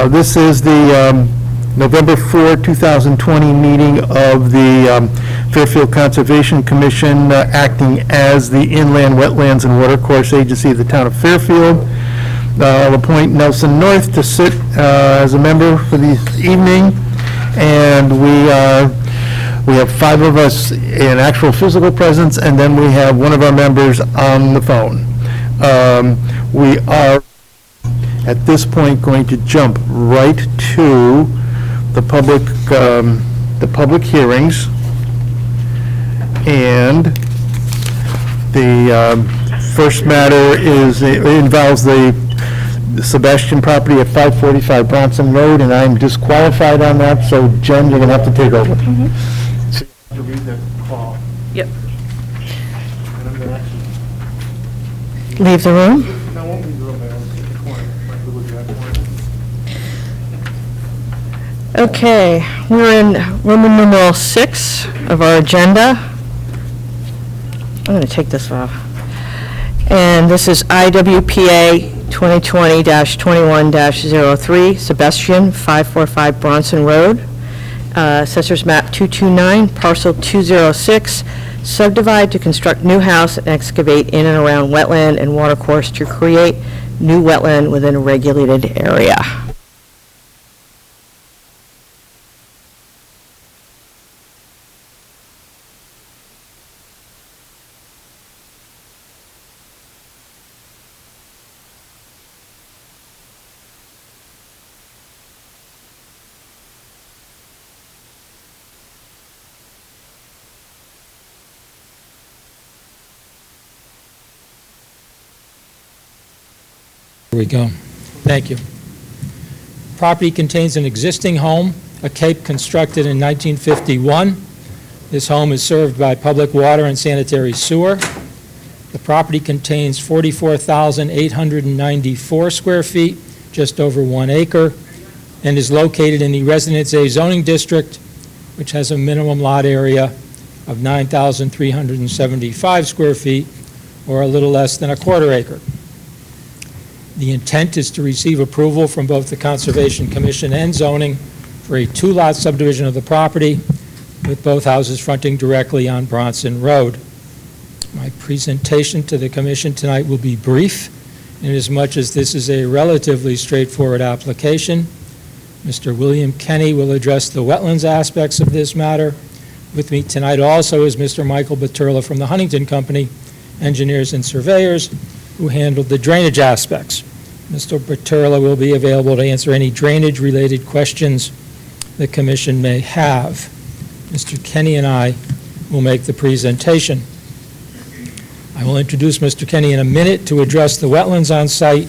This is the November 4, 2020 meeting of the Fairfield Conservation Commission, acting as the Inland Wetlands and Watercourse Agency of the town of Fairfield. I'll appoint Nelson North to sit as a member for the evening, and we have 5 of us in actual physical presence, and then we have one of our members on the phone. We are at this point going to jump right to the public hearings, and the first matter involves the Sebastian property at 545 Bronson Road, and I'm disqualified on that, so Jen, you're going to have to take over. Mm-hmm. So you have to read the call. Yep. And I'm going to actually Leave the room. No, I won't leave the room. I'll take the corner. Right, we'll look at that corner. Okay, we're in Roman numeral 6 of our agenda. I'm going to take this off. And this is IWPA 2020-21-03, Sebastian, 545 Bronson Road. Assessors map 229, parcel 206, subdivide to construct new house and excavate in and around wetland and watercourse to create new wetland within a regulated area. Here we go. Thank you. Property contains an existing home, a cape constructed in 1951. This home is served by public water and sanitary sewer. The property contains 44,894 square feet, just over 1 acre, and is located in the Residence A zoning district, which has a minimum lot area of 9,375 square feet, or a little less than a quarter acre. The intent is to receive approval from both the Conservation Commission and zoning for a 2-lot subdivision of the property, with both houses fronting directly on Bronson Road. My presentation to the Commission tonight will be brief, inasmuch as this is a relatively straightforward application. Mr. William Kenny will address the wetlands aspects of this matter. With me tonight also is Mr. Michael Baturla from the Huntington Company, engineers and surveyors, who handled the drainage aspects. Mr. Baturla will be available to answer any drainage-related questions the Commission may have. Mr. Kenny and I will make the presentation. I will introduce Mr. Kenny in a minute to address the wetlands on site,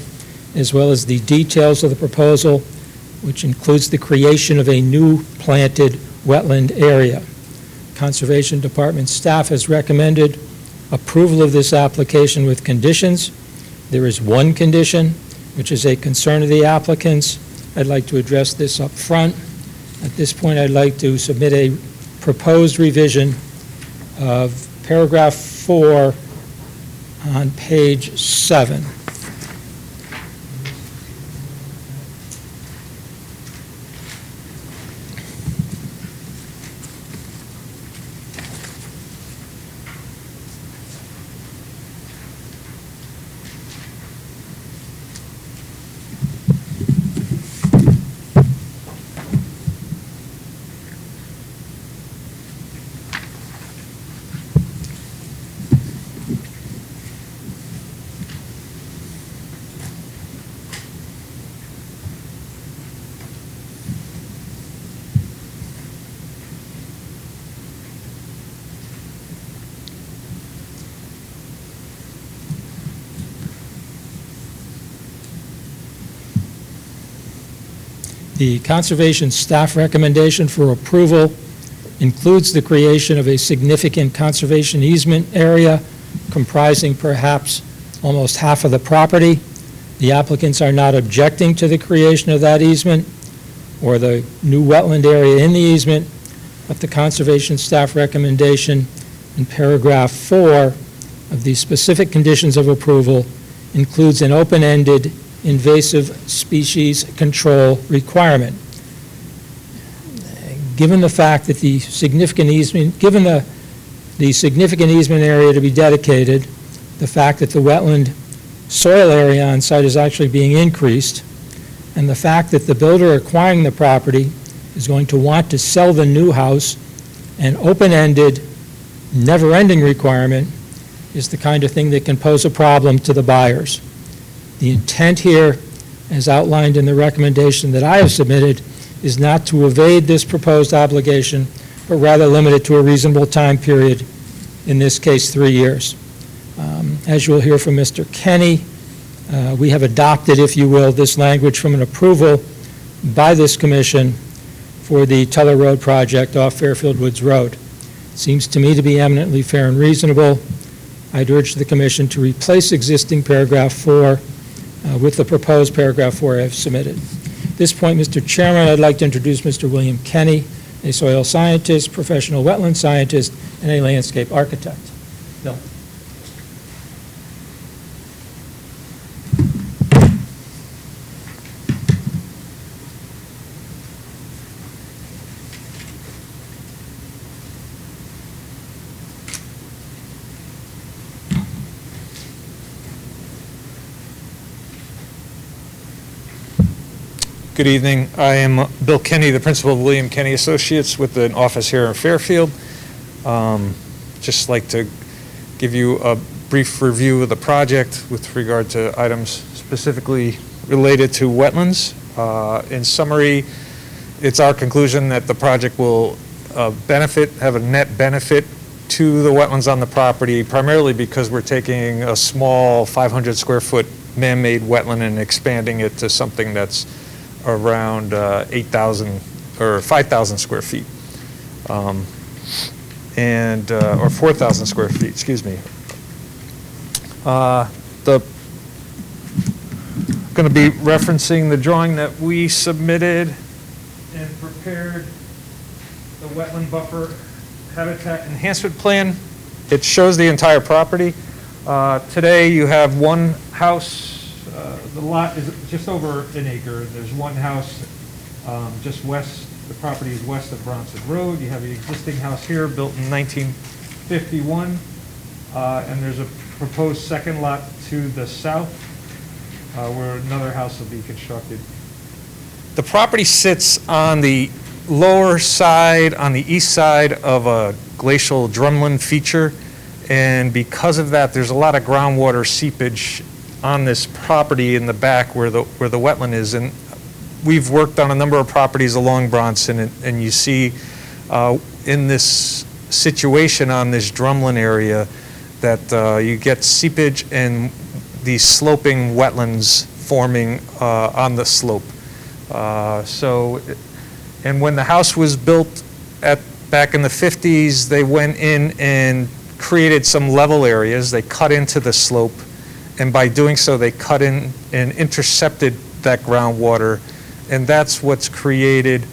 as well as the details of the proposal, which includes the creation of a new planted wetland area. Conservation Department staff has recommended approval of this application with conditions. There is one condition, which is a concern of the applicants. I'd like to address this up front. At this point, I'd like to submit a proposed revision of paragraph 4 on page 7. The Conservation staff recommendation for approval includes the creation of a significant conservation easement area comprising perhaps almost half of the property. The applicants are not objecting to the creation of that easement or the new wetland area in the easement, but the Conservation staff recommendation in paragraph 4 of the specific conditions of approval includes an open-ended invasive species control requirement. Given the fact that the significant easement, given the significant easement area to be dedicated, the fact that the wetland soil area on site is actually being increased, and the fact that the builder acquiring the property is going to want to sell the new house, an open-ended, never-ending requirement is the kind of thing that can pose a problem to the buyers. The intent here, as outlined in the recommendation that I have submitted, is not to evade this proposed obligation, but rather limit it to a reasonable time period, in this case 3 years. As you will hear from Mr. Kenny, we have adopted, if you will, this language from an approval by this commission for the Teller Road project off Fairfield Woods Road. Seems to me to be eminently fair and reasonable. I'd urge the commission to replace existing paragraph 4 with the proposed paragraph 4 I have submitted. At this point, Mr. Chairman, I'd like to introduce Mr. William Kenny, a soil scientist, professional wetland scientist, and a landscape architect. Bill. Good evening. I am Bill Kenny, the principal of William Kenny Associates with an office here in Fairfield. Just like to give you a brief review of the project with regard to items specifically related to wetlands. In summary, it's our conclusion that the project will have a net benefit to the wetlands on the property, primarily because we're taking a small 500 square foot man-made wetland and expanding it to something that's around 8,000 or 5,000 square feet, or 4,000 square feet, excuse me. Going to be referencing the drawing that we submitted and prepared, the wetland buffer habitat enhancement plan. It shows the entire property. Today you have one house. The lot is just over an acre. There's one house just west, the property is west of Bronson Road. You have the existing house here built in 1951, and there's a proposed second lot to the south where another house will be constructed. The property sits on the lower side, on the east side of a glacial drumlin feature, and because of that, there's a lot of groundwater seepage on this property in the back where the wetland is. And we've worked on a number of properties along Bronson, and you see in this situation on this drumlin area that you get seepage and these sloping wetlands forming on the slope. And when the house was built back in the 50s, they went in and created some level areas. They cut into the slope, and by doing so, they cut in and intercepted that groundwater, and that's what's created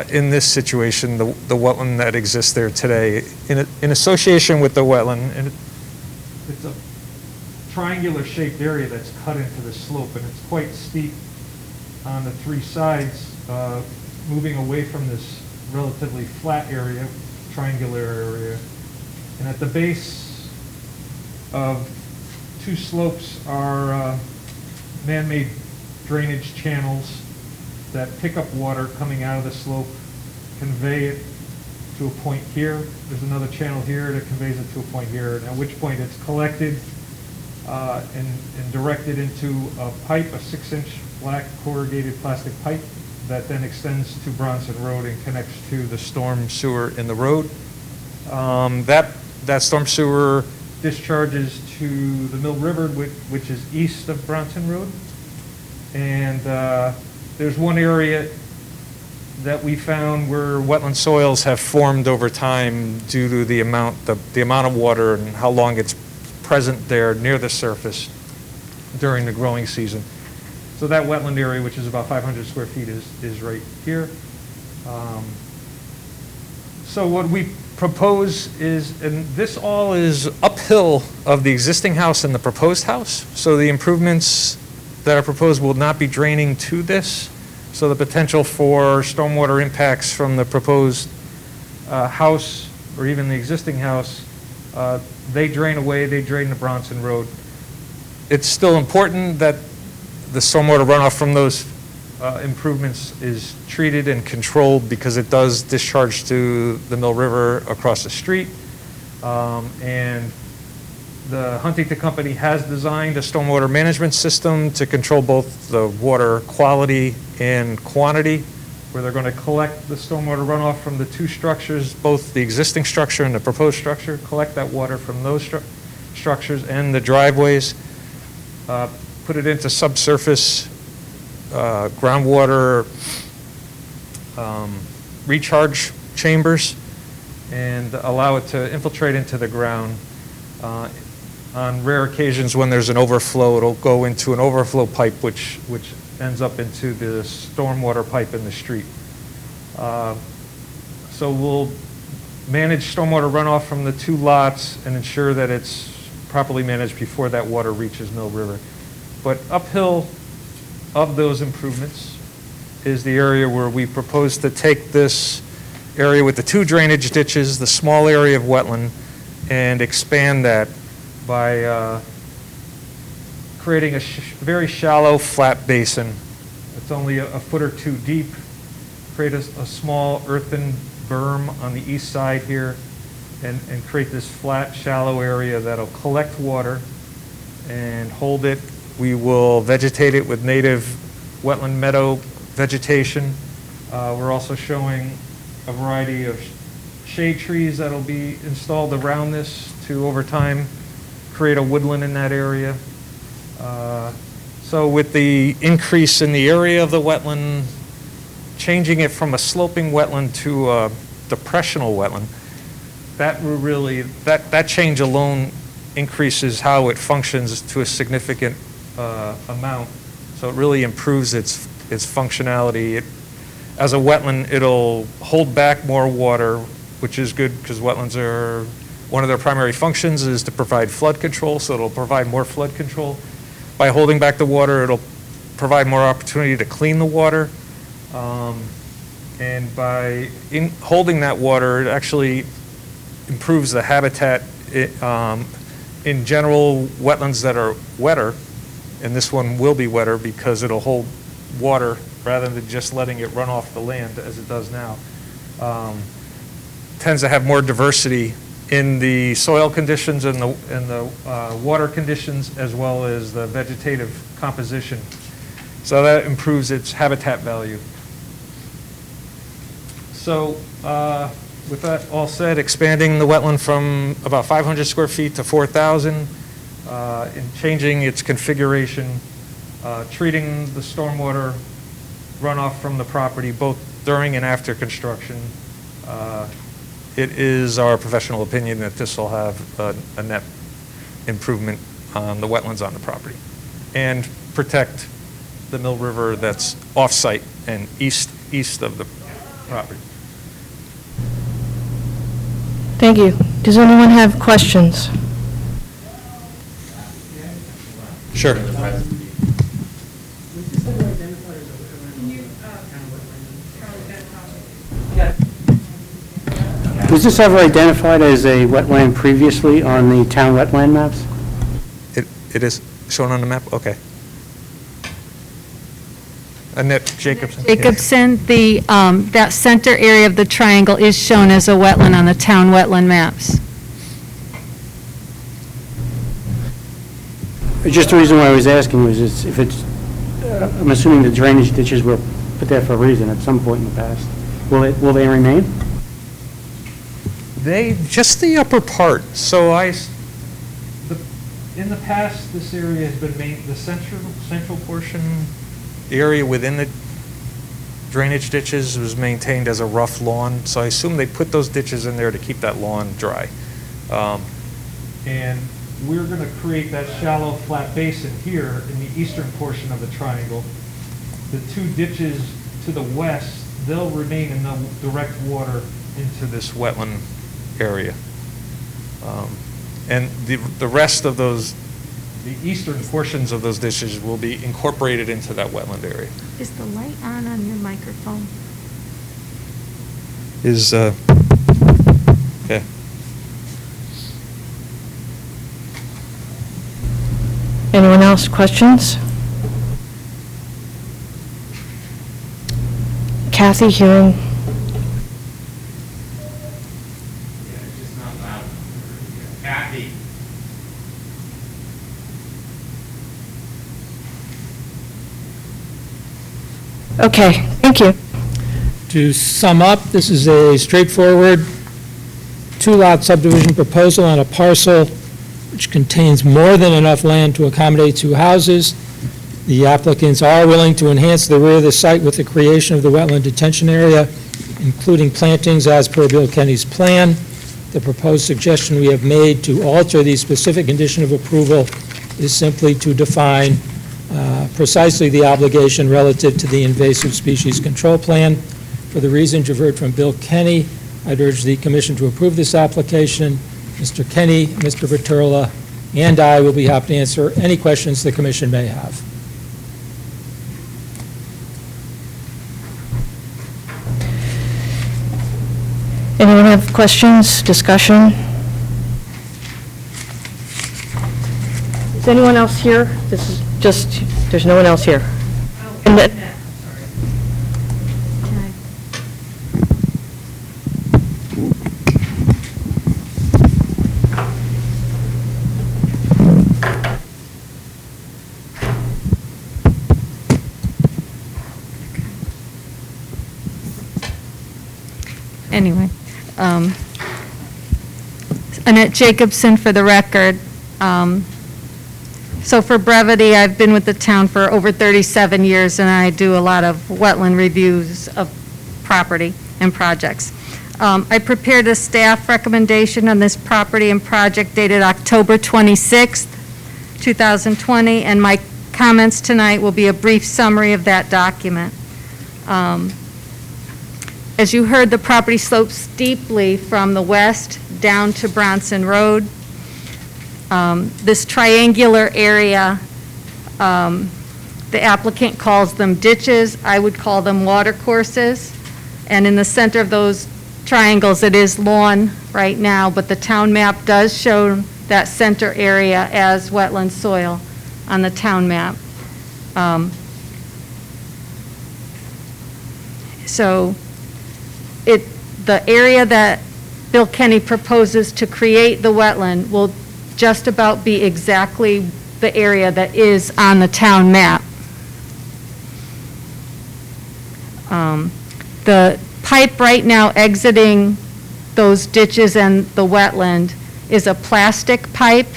in this situation, the wetland that exists there today. In association with the wetland, and it's a triangular shaped area that's cut into the slope, and it's quite steep on the three sides, moving away from this relatively flat area, triangular area. And at the base of two slopes are man-made drainage channels that pick up water coming out of the slope, convey it to a point here. There's another channel here that conveys it to a point here, at which point it's collected and directed into a pipe, a 6-inch black corrugated plastic pipe that then extends to Bronson Road and connects to the storm sewer in the road. That storm sewer discharges to the Mill River, which is east of Bronson Road. And there's one area that we found where wetland soils have formed over time due to the amount of water and how long it's present there near the surface during the growing season. So that wetland area, which is about 500 square feet, is right here. So what we propose is, and this all is uphill of the existing house and the proposed house, so the improvements that are proposed will not be draining to this, so the potential for stormwater impacts from the proposed house or even the existing house, they drain away, they drain the Bronson Road. It's still important that the stormwater runoff from those improvements is treated and controlled because it does discharge to the Mill River across the street. And the Huntington Company has designed a stormwater management system to control both the water quality and quantity, where they're going to collect the stormwater runoff from the two structures, both the existing structure and the proposed structure, collect that water from those structures and the driveways, put it into subsurface groundwater recharge chambers, and allow it to infiltrate into the ground. On rare occasions when there's an overflow, it'll go into an overflow pipe, which ends up into the stormwater pipe in the street. So we'll manage stormwater runoff from the two lots and ensure that it's properly managed before that water reaches Mill River. But uphill of those improvements is the area where we propose to take this area with the two drainage ditches, the small area of wetland, and expand that by creating a very shallow, flat basin. It's only a foot or two deep. Create a small earthen berm on the east side here and create this flat, shallow area that'll collect water and hold it. We will vegetate it with native wetland meadow vegetation. We're also showing a variety of shade trees that'll be installed around this to, over time, create a woodland in that area. So with the increase in the area of the wetland, changing it from a sloping wetland to a depressional wetland, that will really, that change alone increases how it functions to a significant amount. So it really improves its functionality. As a wetland, it'll hold back more water, which is good because wetlands are, one of their primary functions is to provide flood control, so it'll provide more flood control. By holding back the water, it'll provide more opportunity to clean the water. And by holding that water, it actually improves the habitat. In general, wetlands that are wetter, and this one will be wetter because it'll hold water rather than just letting it run off the land as it does now, tends to have more diversity in the soil conditions and the water conditions, as well as the vegetative composition. So that improves its habitat value. So with that all said, expanding the wetland from about 500 square feet to 4,000, and changing its configuration, treating the stormwater runoff from the property both during and after construction. It is our professional opinion that this will have a net improvement on the wetlands on the property and protect the Mill River that's off-site and east of the property. Thank you. Does anyone have questions? Sure. Was this ever identified as a wetland previously on the town wetland maps? It is shown on the map? Okay. Annette Jacobson. Jacobson, that center area of the triangle is shown as a wetland on the town wetland maps. Just the reason why I was asking was if it's, I'm assuming the drainage ditches were put there for a reason at some point in the past. Will they remain? Just the upper part. So in the past, this area has been the central portion, the area within the drainage ditches was maintained as a rough lawn. So I assume they put those ditches in there to keep that lawn dry. And we're going to create that shallow, flat basin here in the eastern portion of the triangle. The two ditches to the west, they'll remain in the direct water into this wetland area. And the rest of those the eastern portions of those ditches will be incorporated into that wetland area. Is the light on your microphone? Is, okay. Anyone else, questions? Kathy, hearing? It's just not loud. Kathy. Okay, thank you. To sum up, this is a straightforward two-lot subdivision proposal on a parcel which contains more than enough land to accommodate two houses. The applicants are willing to enhance the rear of the site with the creation of the wetland detention area, including plantings as per Bill Kenny's plan. The proposed suggestion we have made to alter the specific condition of approval is simply to define precisely the obligation relative to the invasive species control plan. For the reasons you've heard from Bill Kenny, I'd urge the commission to approve this application. Mr. Kenny, Mr. Viterla, and I will be happy to answer any questions the commission may have. Anyone have questions, discussion? Is anyone else here? This is just, there's no one else here. And that- Anyway, Annette Jacobson for the record. So for brevity, I've been with the town for over 37 years, and I do a lot of wetland reviews of property and projects. I prepared a staff recommendation on this property and project dated October 26th, 2020, and my comments tonight will be a brief summary of that document. As you heard, the property slopes steeply from the west down to Bronson Road. This triangular area, the applicant calls them ditches. I would call them water courses. And in the center of those triangles, it is lawn right now, but the town map does show that center area as wetland soil on the town map. So the area that Bill Kenny proposes to create the wetland will just about be exactly the area that is on the town map. The pipe right now exiting those ditches and the wetland is a plastic pipe,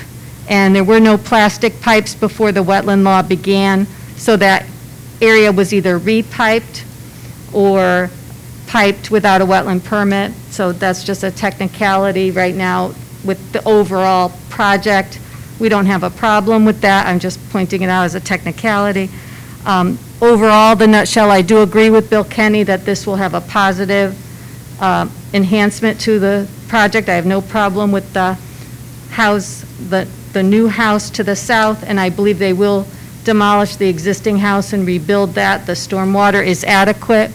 and there were no plastic pipes before the wetland law began, so that area was either repiped or piped without a wetland permit. So that's just a technicality right now with the overall project. We don't have a problem with that. I'm just pointing it out as a technicality. Overall, the nutshell, I do agree with Bill Kenny that this will have a positive enhancement to the project. I have no problem with the house, the new house to the south, and I believe they will demolish the existing house and rebuild that. The stormwater is adequate.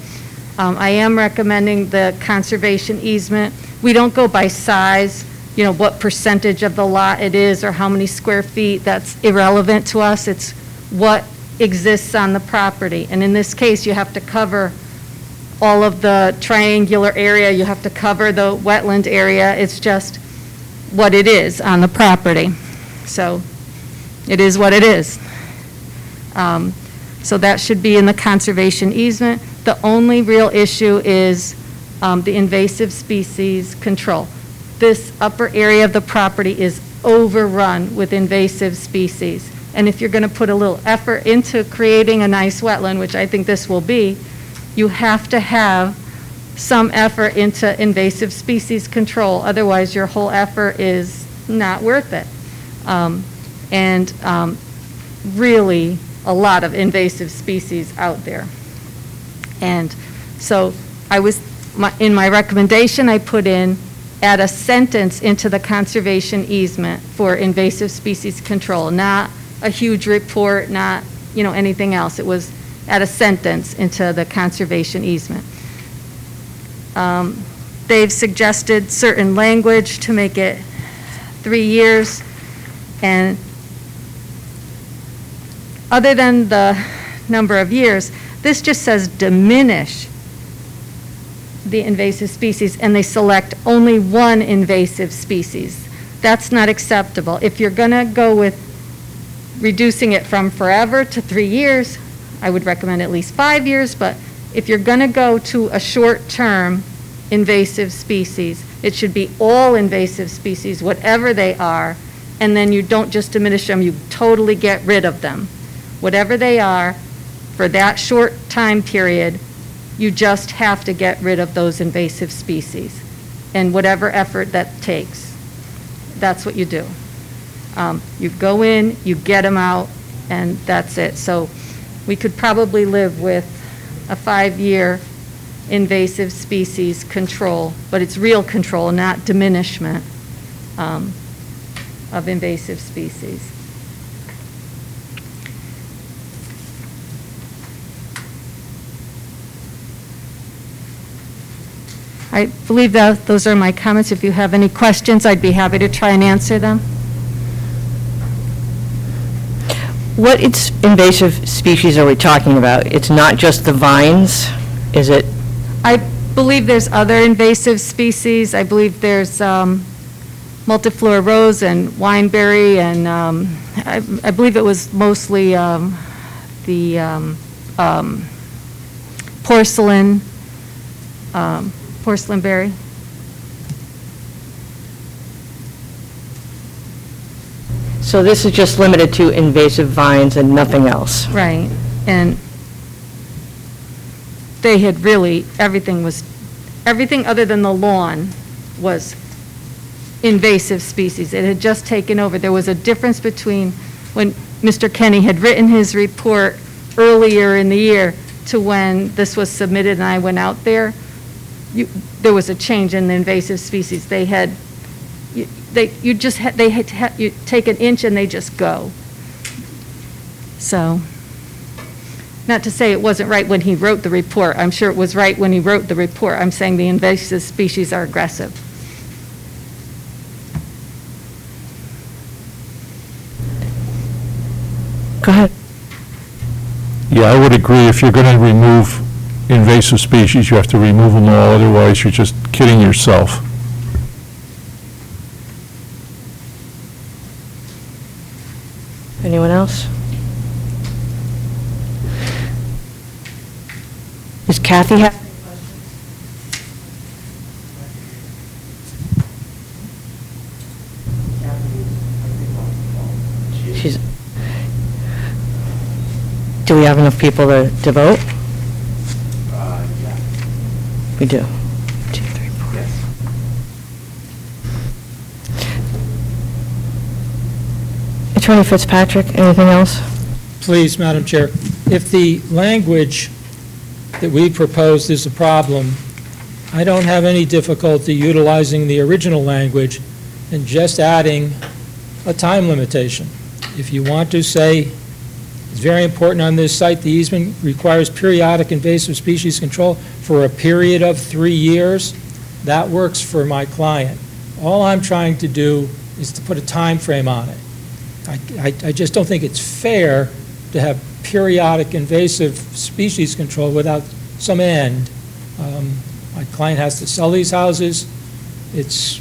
I am recommending the conservation easement. We don't go by size, you know, what percentage of the lot it is or how many square feet. That's irrelevant to us. It's what exists on the property. And in this case, you have to cover all of the triangular area. You have to cover the wetland area. It's just what it is on the property. So it is what it is. So that should be in the conservation easement. The only real issue is the invasive species control. This upper area of the property is overrun with invasive species. And if you're going to put a little effort into creating a nice wetland, which I think this will be, you have to have some effort into invasive species control. Otherwise, your whole effort is not worth it. Really, a lot of invasive species out there. And so in my recommendation, I put in, add a sentence into the conservation easement for invasive species control, not a huge report, not, anything else. It was add a sentence into the conservation easement. They've suggested certain language to make it 3 years, and other than the number of years, this just says diminish the invasive species, and they select only one invasive species. That's not acceptable. If you're going to go with reducing it from forever to 3 years, I would recommend at least 5 years, but if you're going to go to a short-term invasive species, it should be all invasive species, whatever they are, and then you don't just diminish them, you totally get rid of them. Whatever they are, for that short time period, you just have to get rid of those invasive species, and whatever effort that takes. That's what you do. You go in, you get them out, and that's it. So we could probably live with a 5-year invasive species control, but it's real control, not diminishment of invasive species. I believe that those are my comments. If you have any questions, I'd be happy to try and answer them. What invasive species are we talking about? It's not just the vines, is it? I believe there's other invasive species. I believe there's multiflora rose and wineberry, and I believe it was mostly the porcelain berry. So this is just limited to invasive vines and nothing else? Right, and they had really, everything other than the lawn was invasive species. It had just taken over. There was a difference between when Mr. Kenny had written his report earlier in the year to when this was submitted and I went out there. There was a change in the invasive species. They had, you take an inch and they just go. So, not to say it wasn't right when he wrote the report. I'm sure it was right when he wrote the report. I'm saying the invasive species are aggressive. Go ahead. Yeah, I would agree. If you're going to remove invasive species, you have to remove them all. Otherwise, you're just kidding yourself. Anyone else? Does Kathy have any questions? She's. Do we have enough people to vote? Yeah. We do. 2, 3, 4. Yes. Attorney Fitzpatrick, anything else? Please, Madam Chair, if the language that we proposed is a problem, I don't have any difficulty utilizing the original language and just adding a time limitation. If you want to say, it's very important on this site, the easement requires periodic invasive species control for a period of 3 years, that works for my client. All I'm trying to do is to put a time frame on it. I just don't think it's fair to have periodic invasive species control without some end. My client has to sell these houses. It's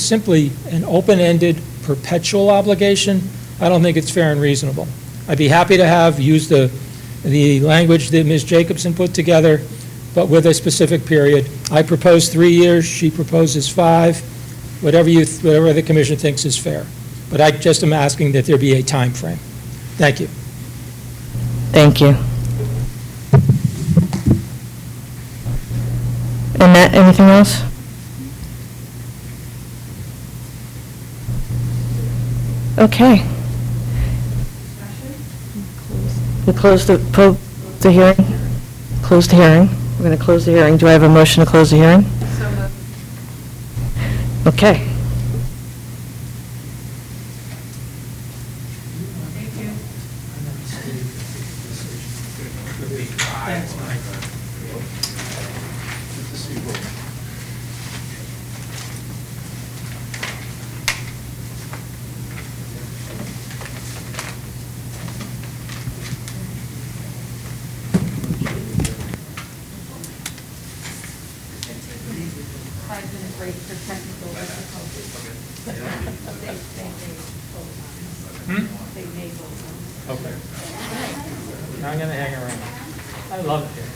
simply an open-ended, perpetual obligation. I don't think it's fair and reasonable. I'd be happy to use the language that Ms. Jacobson put together, but with a specific period. I propose 3 years, she proposes 5, whatever the commission thinks is fair. But I just am asking that there be a time frame. Thank you. Thank you. Annette, anything else? Okay. We close the hearing? Close the hearing. We're going to close the hearing. Do I have a motion to close the hearing? So moved. Okay. 5-minute break for technical difficulties. They may go. Okay. I'm going to hang around. I love it here.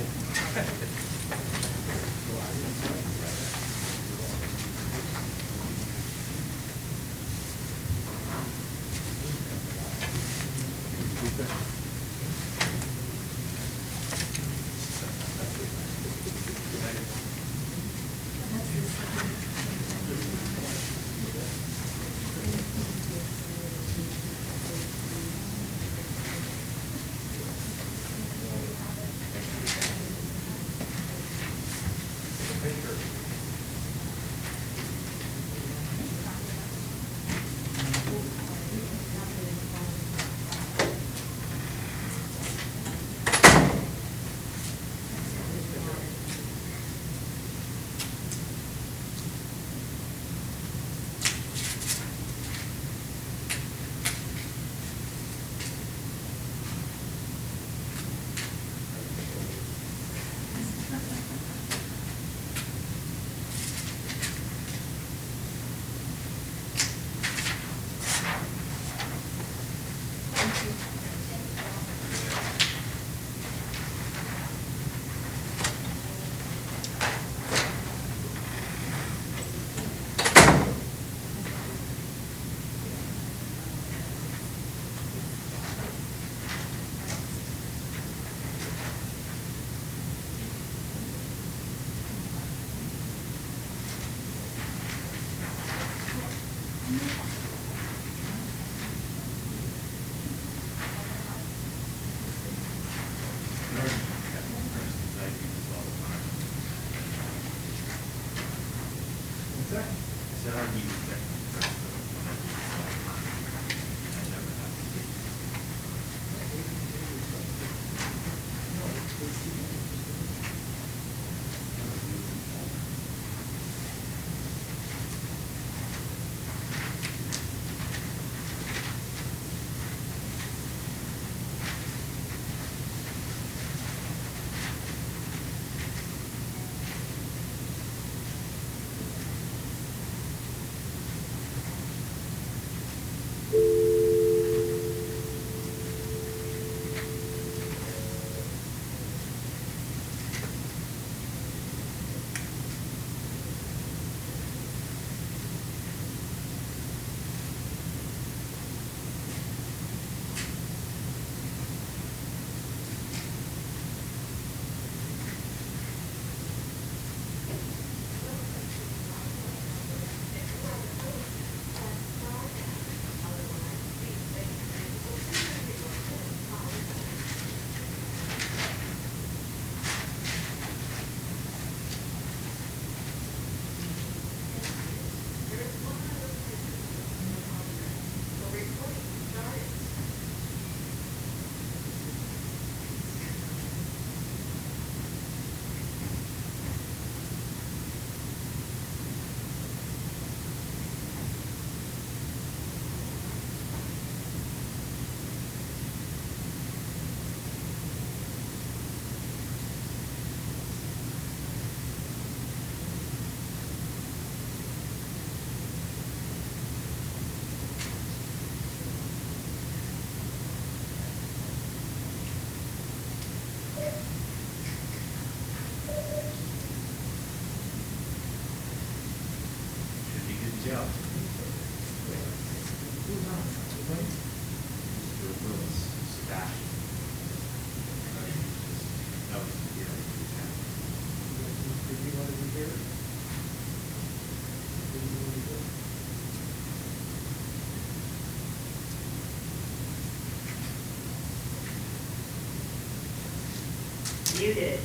Muted.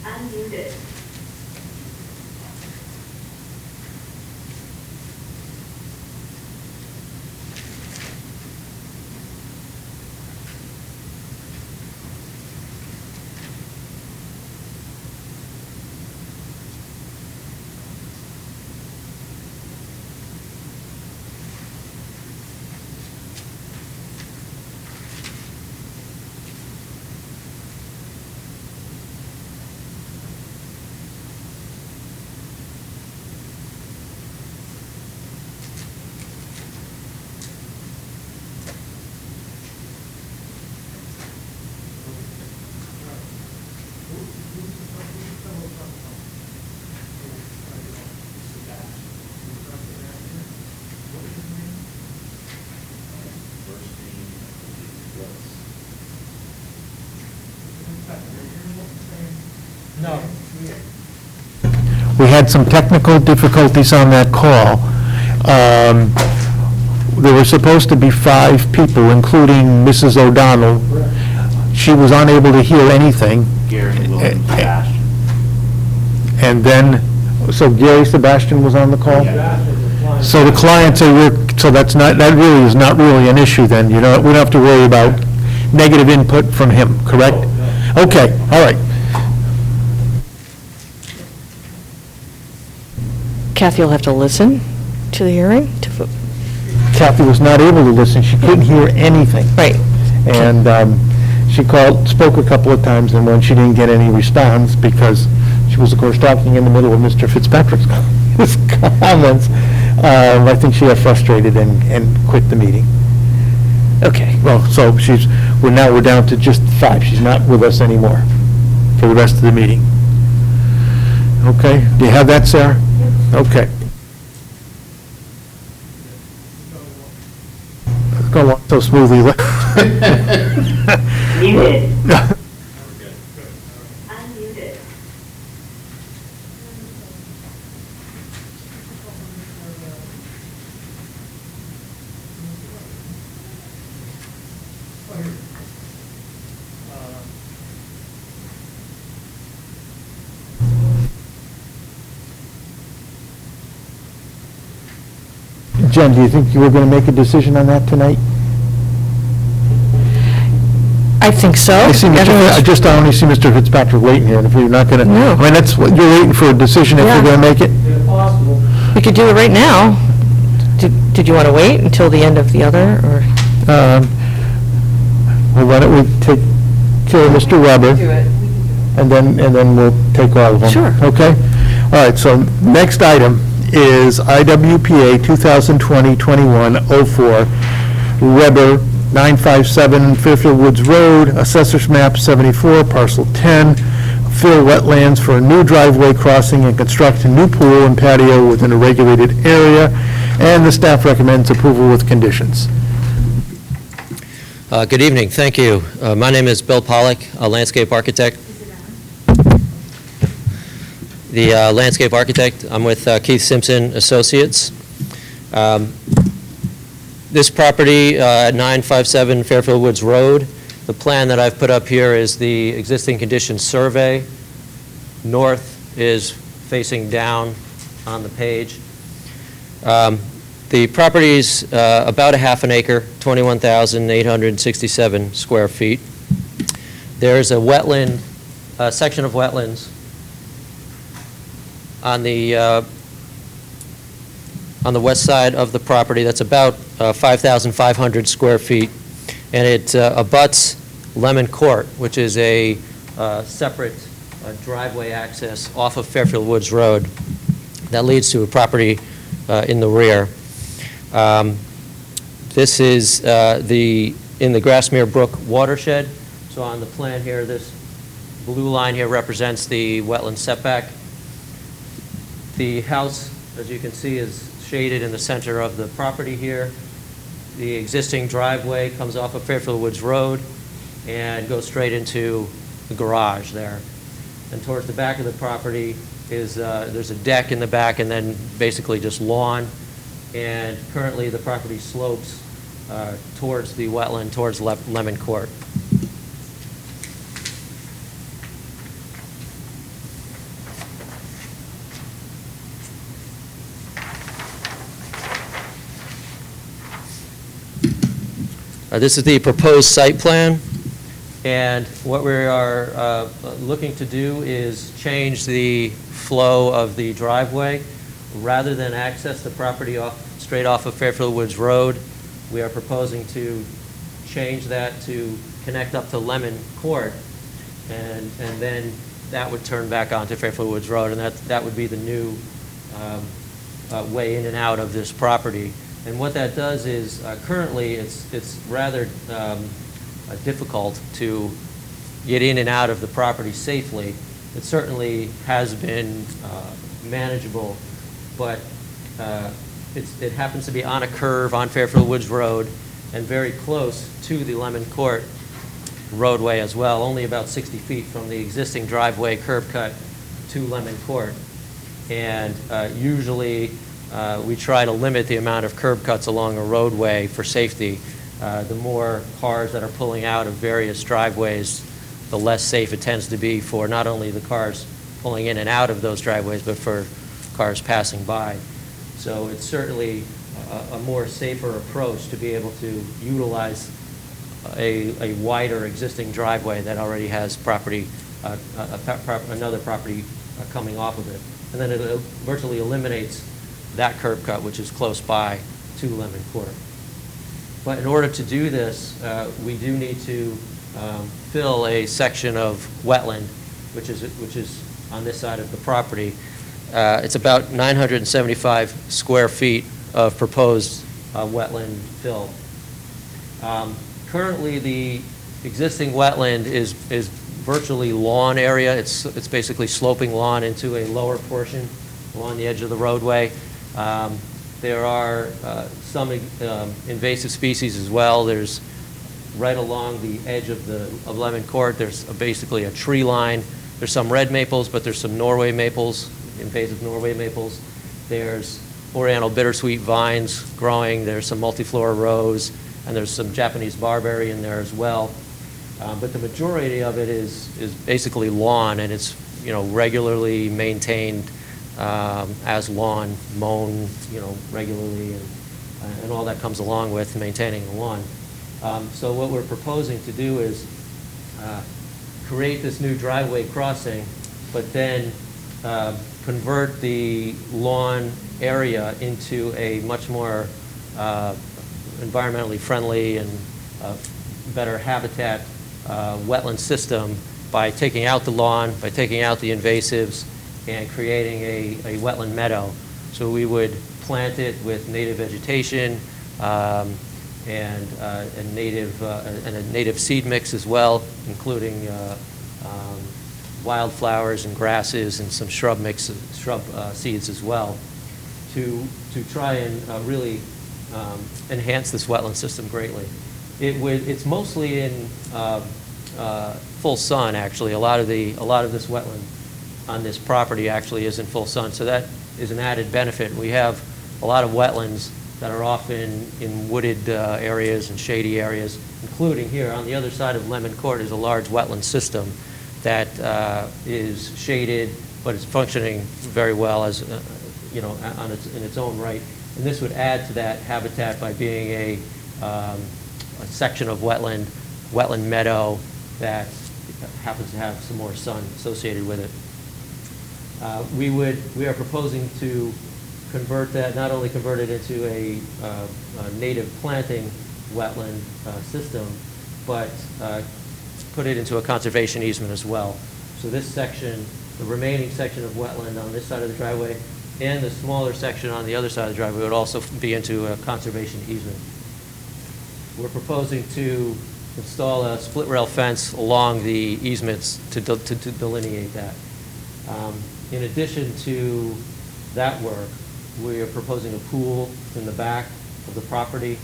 Unmuted. No. We had some technical difficulties on that call. There were supposed to be 5 people, including Mrs. O'Donnell. She was unable to hear anything. Gary, William, Sebastian. And then, so Gary Sebastian was on the call? So the client said, so that's not, that really is not really an issue then, we don't have to worry about negative input from him, correct? Okay, all right. Kathy will have to listen to the hearing. Kathy was not able to listen, she couldn't hear anything. Right. And she spoke a couple of times, and when she didn't get any response, because she was, of course, talking in the middle of Mr. Fitzpatrick's comments, I think she got frustrated and quit the meeting. Okay. Well, so we're down to just 5. She's not with us anymore for the rest of the meeting. Okay, do you have that, Sarah? Okay. It's going along so smoothly. Muted. Unmuted. Jen, do you think you were going to make a decision on that tonight? I think so. I only see Mr. Fitzpatrick waiting here, and if you're not going to, No. I mean, that's what, you're waiting for a decision if Yeah. you're going to make it? We could do it right now. Did you want to wait until the end of the other, or? Well, why don't we take care of Mr. Weber? And then we'll take all of them. Sure. Okay? All right, so next item is IWPA 2020-21-04, Weber, 957 Fairfield Woods Road, Assessors Map 74, Parcel 10, fill wetlands for a new driveway crossing and construct a new pool and patio within a regulated area, and the staff recommends approval with conditions. Good evening, thank you. My name is Bill Pollack, a landscape architect. The landscape architect, I'm with Keith Simpson Associates. This property at 957 Fairfield Woods Road, the plan that I've put up here is the existing conditions survey. North is facing down on the page. The property is about a half an acre, 21,867 square feet. There's a wetland, section of wetlands on the west side of the property that's about 5,500 square feet, and it abuts Lemon Court, which is a separate driveway access off of Fairfield Woods Road that leads to a property in the rear. This is in the Grasmere Brook Watershed. So on the plan here, this blue line here represents the wetland setback. The house, as you can see, is shaded in the center of the property here. The existing driveway comes off of Fairfield Woods Road and goes straight into the garage there. And towards the back of the property is there's a deck in the back and then basically just lawn. And currently the property slopes towards the wetland, towards Lemon Court. This is the proposed site plan, and what we are looking to do is change the flow of the driveway. Rather than access the property straight off of Fairfield Woods Road, we are proposing to change that to connect up to Lemon Court, and then that would turn back onto Fairfield Woods Road, and that would be the new way in and out of this property. And what that does is, currently, it's rather difficult to get in and out of the property safely. It certainly has been manageable, but it happens to be on a curve on Fairfield Woods Road and very close to the Lemon Court roadway as well, only about 60 feet from the existing driveway curb cut to Lemon Court. And usually, we try to limit the amount of curb cuts along a roadway for safety. The more cars that are pulling out of various driveways, the less safe it tends to be for not only the cars pulling in and out of those driveways, but for cars passing by. So it's certainly a more safer approach to be able to utilize a wider existing driveway that already has property, another property coming off of it. And then it virtually eliminates that curb cut, which is close by to Lemon Court. But in order to do this, we do need to fill a section of wetland, which is on this side of the property. It's about 975 square feet of proposed wetland fill. Currently, the existing wetland is virtually lawn area. It's basically sloping lawn into a lower portion along the edge of the roadway. There are some invasive species as well. There's right along the edge of Lemon Court, there's basically a tree line. There's some red maples, but there's some Norway maples, invasive Norway maples. There's Oriental bittersweet vines growing. There's some multiflora rose, and there's some Japanese barberry in there as well. But the majority of it is basically lawn, and it's regularly maintained as lawn, mown regularly, and all that comes along with maintaining the lawn. So what we're proposing to do is create this new driveway crossing, but then convert the lawn area into a much more environmentally friendly and better habitat wetland system by taking out the lawn, by taking out the invasives, and creating a wetland meadow. So we would plant it with native vegetation and a native seed mix as well, including wildflowers and grasses and some shrub seeds as well, to try and really enhance this wetland system greatly. It's mostly in full sun, actually. A lot of this wetland on this property actually is in full sun, so that is an added benefit. We have a lot of wetlands that are often in wooded areas and shady areas, including here on the other side of Lemon Court is a large wetland system that is shaded, but it's functioning very well as in its own right. And this would add to that habitat by being a section of wetland meadow that happens to have some more sun associated with it. We are proposing to convert that, not only convert it into a native planting wetland system, but put it into a conservation easement as well. So this section, the remaining section of wetland on this side of the driveway, and the smaller section on the other side of the driveway would also be into a conservation easement. We're proposing to install a split rail fence along the easements to delineate that. In addition to that work, we are proposing a pool in the back of the property.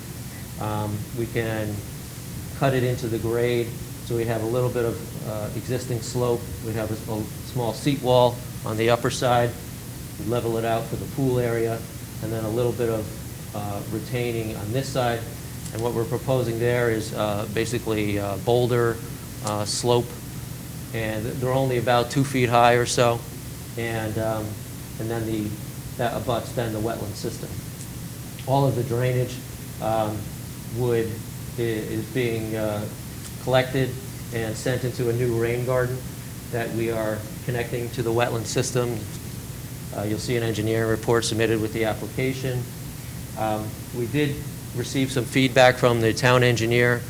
We can cut it into the grade, so we have a little bit of existing slope. We have a small seat wall on the upper side. We level it out for the pool area, and then a little bit of retaining on this side. And what we're proposing there is basically boulder slope, and they're only about 2 feet high or so, and then that abuts then the wetland system. All of the drainage is being collected and sent into a new rain garden that we are connecting to the wetland system. You'll see an engineering report submitted with the application. We did receive some feedback from the town engineer.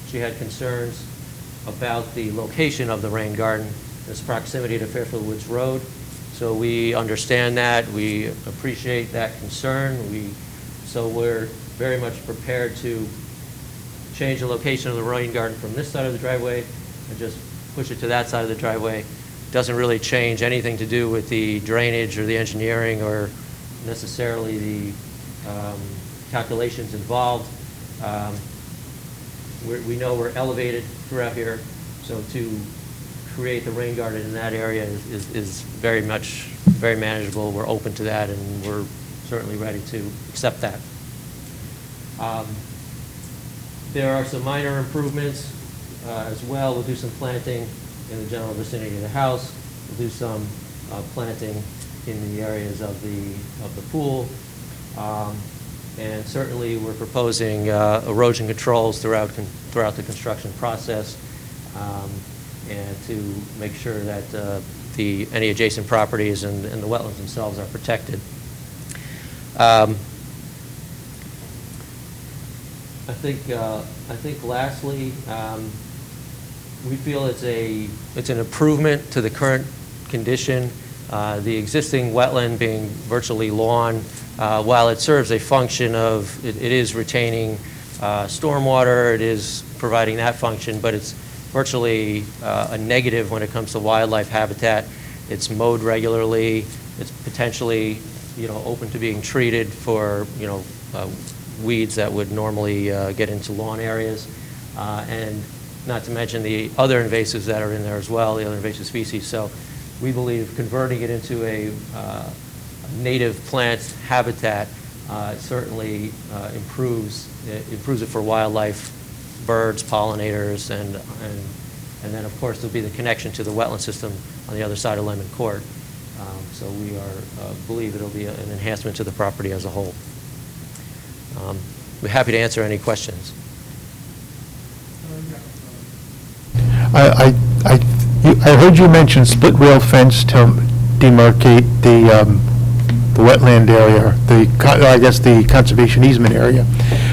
She had concerns about the location of the rain garden, its proximity to Fairfield Woods Road. So we understand that. We appreciate that concern. So we're very much prepared to change the location of the rain garden from this side of the driveway and just push it to that side of the driveway. Doesn't really change anything to do with the drainage or the engineering or necessarily the calculations involved. We know we're elevated throughout here, so to create the rain garden in that area is very manageable. We're open to that, and we're certainly ready to accept that. There are some minor improvements as well. We'll do some planting in the general vicinity of the house. We'll do some planting in the areas of the pool. And certainly, we're proposing erosion controls throughout the construction process, and to make sure that any adjacent properties and the wetlands themselves are protected. I think lastly, we feel it's an improvement to the current condition. The existing wetland being virtually lawn, while it serves a function of, it is retaining stormwater, it is providing that function, but it's virtually a negative when it comes to wildlife habitat. It's mowed regularly. It's potentially, open to being treated for, weeds that would normally get into lawn areas, and not to mention the other invasives that are in there as well, the other invasive species. So we believe converting it into a native plant habitat certainly improves it for wildlife, birds, pollinators, and then of course there'll be the connection to the wetland system on the other side of Lemon Court. So we believe it'll be an enhancement to the property as a whole. We're happy to answer any questions. I heard you mention split rail fence to demarcate the wetland area, I guess the conservation easement area.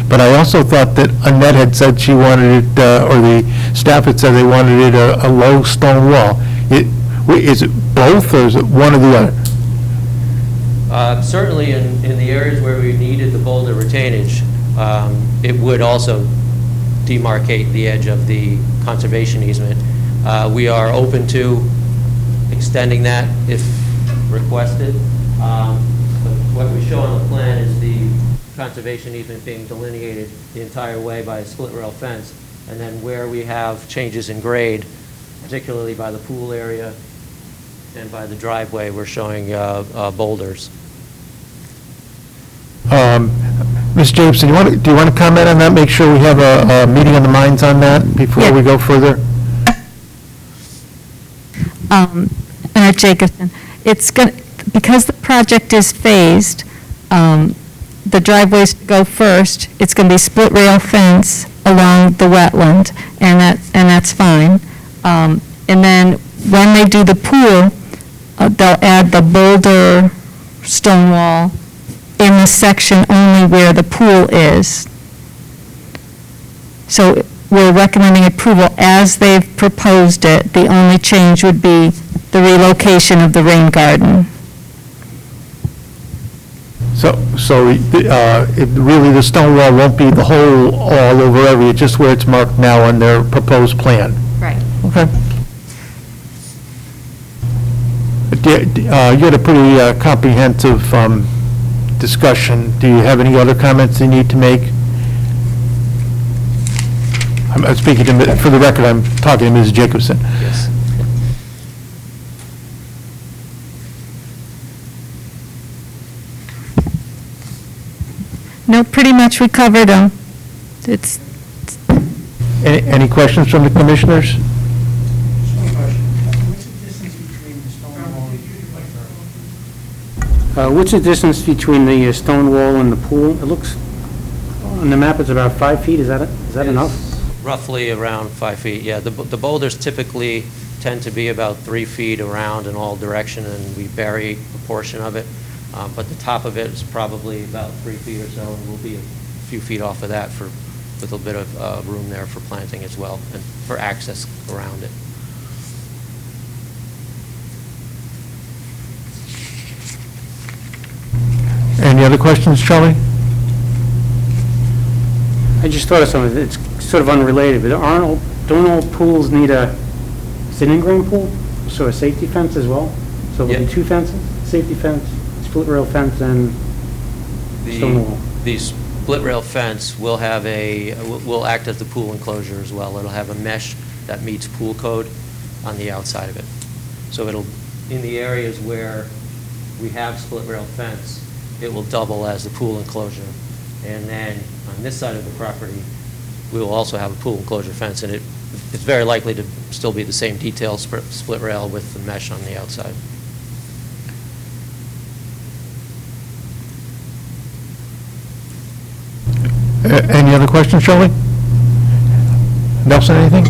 But I also thought that Annette had said she wanted it, or the staff had said they wanted it a low stone wall. Is it both, or is it one or the other? Certainly in the areas where we needed the boulder retainage, it would also demarcate the edge of the conservation easement. We are open to extending that if requested. But what we show on the plan is the conservation easement being delineated the entire way by a split rail fence, and then where we have changes in grade, particularly by the pool area and by the driveway, we're showing boulders. Ms. Jacobson, do you want to comment on that? Make sure we have a meeting of the minds on that before we go further? Annette Jacobson, because the project is phased, the driveways go first, it's going to be split rail fence along the wetland, and that's fine. And then when they do the pool, they'll add the boulder stone wall in the section only where the pool is. So we're recommending approval as they've proposed it. The only change would be the relocation of the rain garden. So really the stone wall won't be the whole all over area, just where it's marked now on their proposed plan? Right. Okay. You had a pretty comprehensive discussion. Do you have any other comments you need to make? I'm speaking to, for the record, I'm talking to Ms. Jacobson. Yes. No, pretty much we covered them. It's Any questions from the commissioners? What's the distance between the stone wall and the pool? It looks, on the map, it's about 5 feet. Is that enough? Roughly around 5 feet, yeah. The boulders typically tend to be about 3 feet around in all direction, and we bury a portion of it. But the top of it is probably about 3 feet or so, and we'll be a few feet off of that with a bit of room there for planting as well, and for access around it. Any other questions, Charlie? I just thought of something. It's sort of unrelated, but don't all pools need a thinning grain pool? So a safety fence as well? So there'll be Yeah. 2 fences, safety fence, split rail fence, and stone wall. The split rail fence will have will act as the pool enclosure as well. It'll have a mesh that meets pool code on the outside of it. So it'll, in the areas where we have split rail fence, it will double as the pool enclosure. And then on this side of the property, we will also have a pool enclosure fence, and it's very likely to still be the same detail split rail with the mesh on the outside. Any other questions, Shirley? Nelson, anything?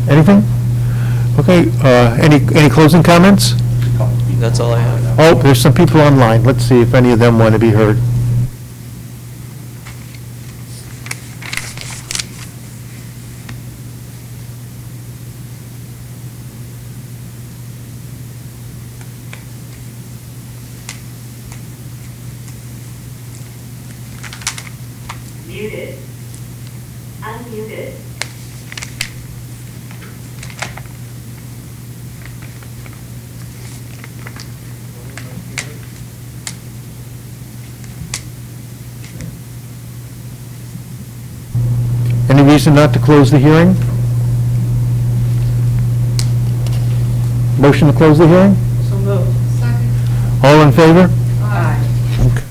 Anything? Okay, any closing comments? That's all I have. Oh, there's some people online. Let's see if any of them want to be heard. Muted. Unmuted. Any reason not to close the hearing? Motion to close the hearing? So moved. Second. All in favor? Aye. Thank you.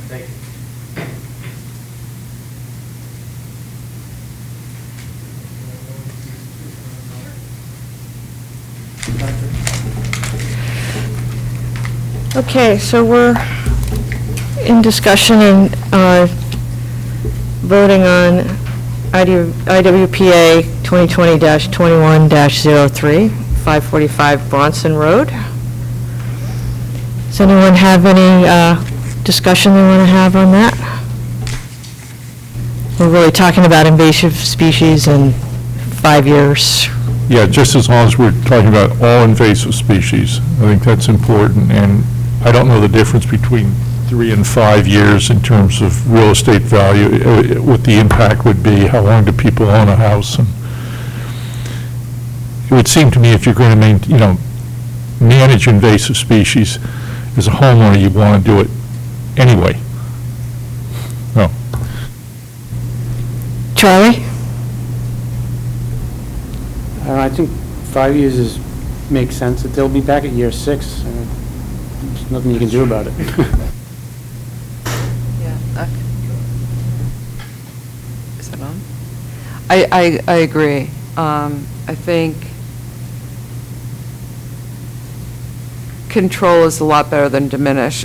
Okay, so we're in discussion and voting on IWPA 2020-21-03, 545 Bronson Road. Does anyone have any discussion they want to have on that? We're really talking about invasive species and 5 years. Yeah, just as long as we're talking about all invasive species, I think that's important, and I don't know the difference between 3 and 5 years in terms of real estate value, what the impact would be, how long do people own a house, and it would seem to me if you're going to manage invasive species, as a homeowner, you want to do it anyway. No. Charlie? I think 5 years makes sense. They'll be back at year 6. There's nothing you can do about it. Yeah. Is that on? I agree. I think control is a lot better than diminish,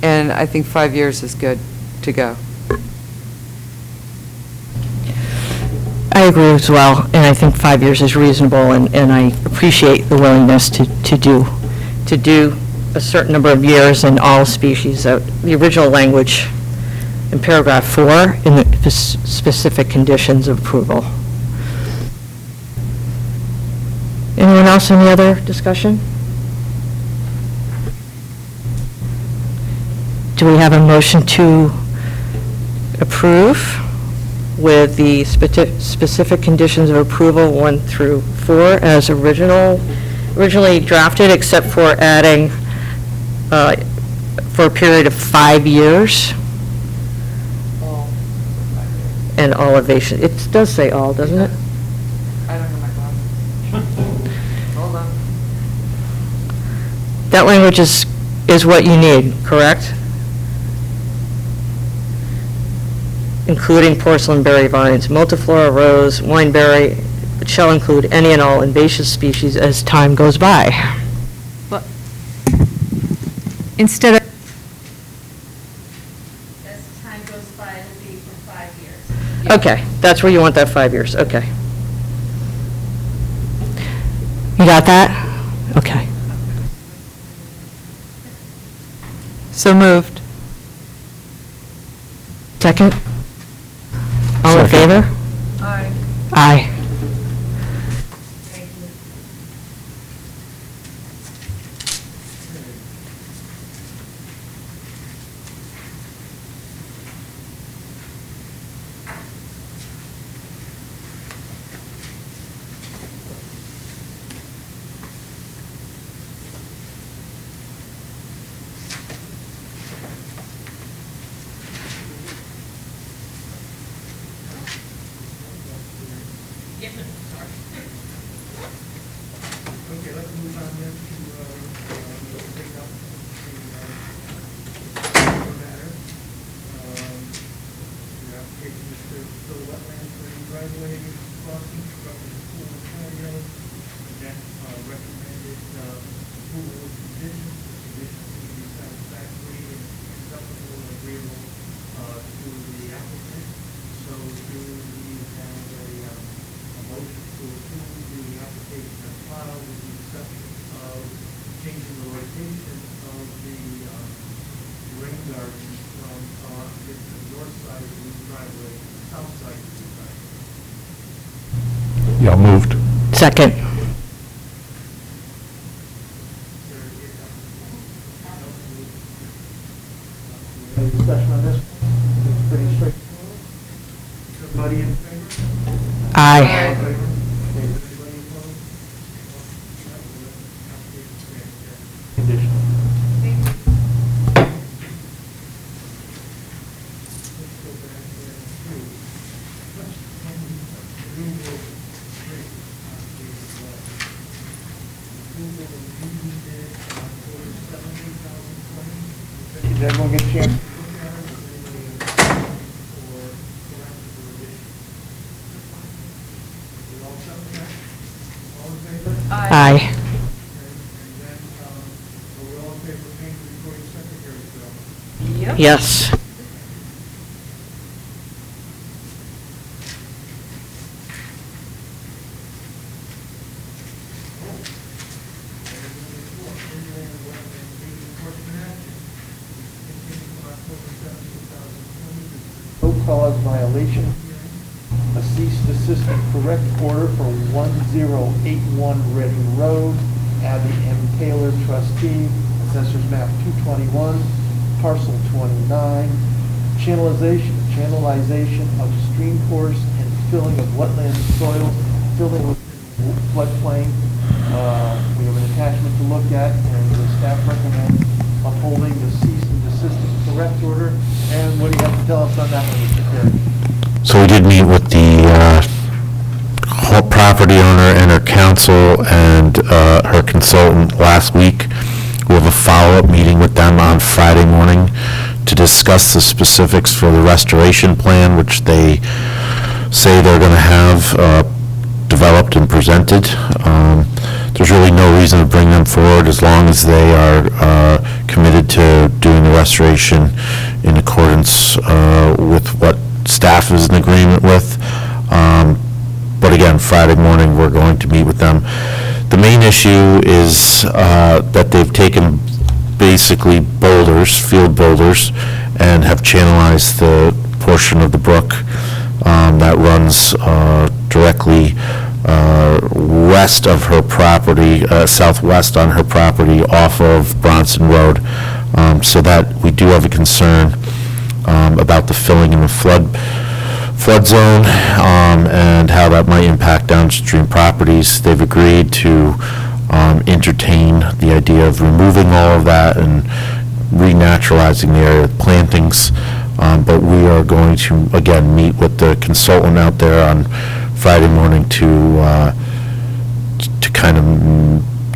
and I think 5 years is good to go. I agree as well, and I think 5 years is reasonable, and I appreciate the willingness to do a certain number of years in all species. The original language in paragraph 4 in the specific conditions of approval. Anyone else, any other discussion? Do we have a motion to approve with the specific conditions of approval 1 through 4 as originally drafted, except for adding for a period of 5 years? And all invasive. It does say all, doesn't it? I don't know my glasses. Hold on. That language is what you need, correct? Including porcelain-berry vines, multiflora, rose, wineberry, but shall include any and all invasive species as time goes by. But instead of, As time goes by, it'll be for 5 years. Okay, that's where you want that 5 years, okay. You got that? Okay. So moved. Second? All in Second. favor? Aye. Aye. Thank you. move on then to, take up the matter. The application is to fill wetlands for the driveway crossing, construction of pool and patio. Again, recommended approval of conditions. The conditions to be satisfactory and acceptable and agreeable to the applicant. So do we have a motion to approve the application as filed with the exception of changing the location of the rain garden from the north side of the driveway to the south side of the driveway? Yeah, moved. Second. Any discussion on this? It's pretty straightforward. Everybody in favor? Aye. Anybody opposed? Conditional. Let's go back there to, approval of bid on order 17,020. Did everyone get a chance? Look at it, was anybody for corrective or addition? We all set with that? All in favor? Aye. And then, are we all in favor of paying the recording secretary's bill? Yes. No cause violation. A cease desist and correct order for 1081 Reading Road, Abby M. Taylor, trustee, Assessors map 221, parcel 29, channelization of stream course and filling of wetland soil, filling with floodplain. We have an attachment to look at, and the staff recommends upholding the cease and desist and correct order. And what do you have to tell us on that one, Mr. Terry? So we did meet with the whole property owner and her counsel and her consultant last week. We have a follow-up meeting with them on Friday morning to discuss the specifics for the restoration plan, which they say they're going to have developed and presented. There's really no reason to bring them forward as long as they are committed to doing the restoration in accordance with what staff is in agreement with. But again, Friday morning, we're going to meet with them. The main issue is that they've taken basically boulders, field boulders, and have channelized the portion of the brook that runs directly west of her property, southwest on her property off of Bronson Road, so that we do have a concern about the filling in the flood zone and how that might impact downstream properties. They've agreed to entertain the idea of removing all of that and renaturalizing the area with plantings, but we are going to, again, meet with the consultant out there on Friday morning to kind of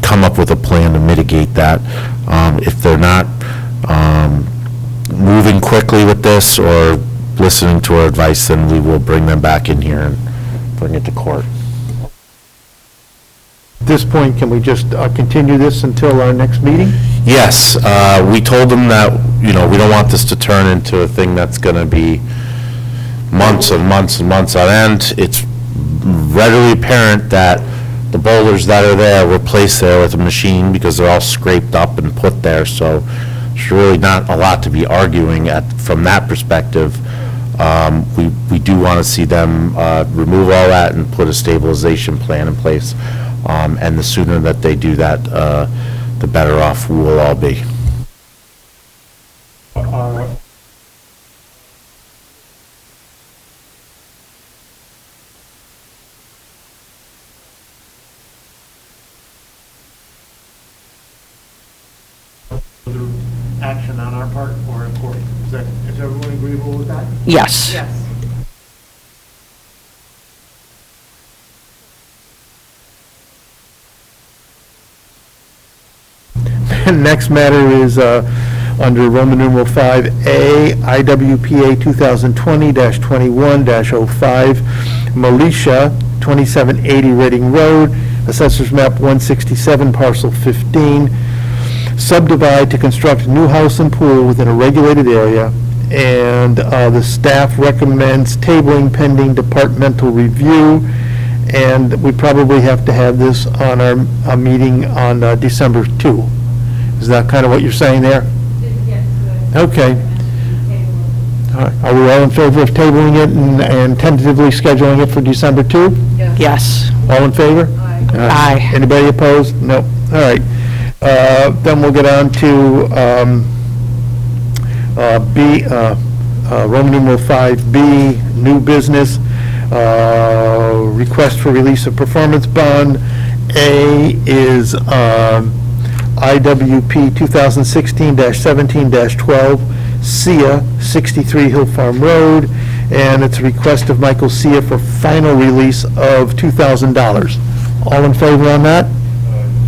come up with a plan to mitigate that. If they're not moving quickly with this or listening to our advice, then we will bring them back in here and bring it to court. At this point, can we just continue this until our next meeting? Yes, we told them that, we don't want this to turn into a thing that's going to be months and months and months on end. It's readily apparent that the boulders that are there were placed there with a machine because they're all scraped up and put there, so there's really not a lot to be arguing from that perspective. We do want to see them remove all that and put a stabilization plan in place, and the sooner that they do that, the better off we will all be. Action on our part or in court? Is everyone agreeable with that? Yes. Next matter is under Roman numeral 5A, IWPA 2020-21-05, Militia, 2780 Reading Road, Assessors Map 167, Parcel 15, subdivide to construct a new house and pool within a regulated area, and the staff recommends tabling pending departmental review, and we probably have to have this on our meeting on December 2. Is that kind of what you're saying there? Didn't get to it. Okay. Table. All right. Are we all in favor of tabling it and tentatively scheduling it for December 2? Yes. All in favor? Aye. Aye. Anybody opposed? No. All right. Then we'll get on to B, Roman numeral 5B, new business, request for release of performance bond. A is IWP 2016-17-12, SIA, 63 Hill Farm Road, and it's a request of Michael Sia for final release of $2,000. All in favor on that?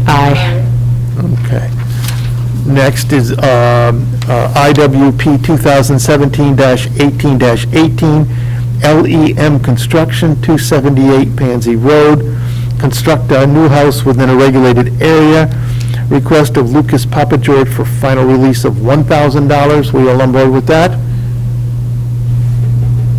Aye. Okay. Next is IWP 2017-18-18, LEM Construction, 278 Pansy Road, construct a new house within a regulated area. Request of Lucas Papa George for final release of $1,000. We all on board with that?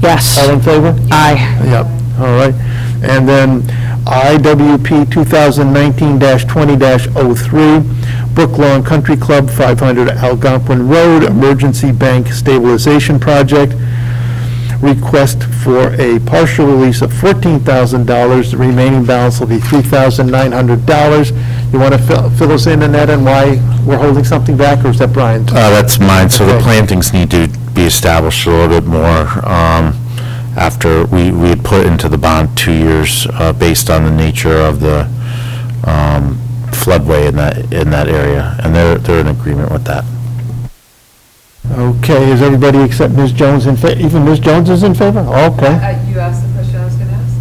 Yes. All in favor? Aye. Yep, all right. And then IWP 2019-20-03, Brook Lawn Country Club, 500 Algonquin Road, Emergency Bank Stabilization Project. Request for a partial release of $14,000. The remaining balance will be $3,900. You want to fill us in, Annette, on why we're holding something back, or is that Brian's? That's mine, so the Okay. plantings need to be established a little bit more after we had put into the bond 2 years based on the nature of the floodway in that area, and they're in agreement with that. Okay, is everybody except Ms. Jones in favor? Even Ms. Jones is in favor? Okay, You asked the question I was going to ask.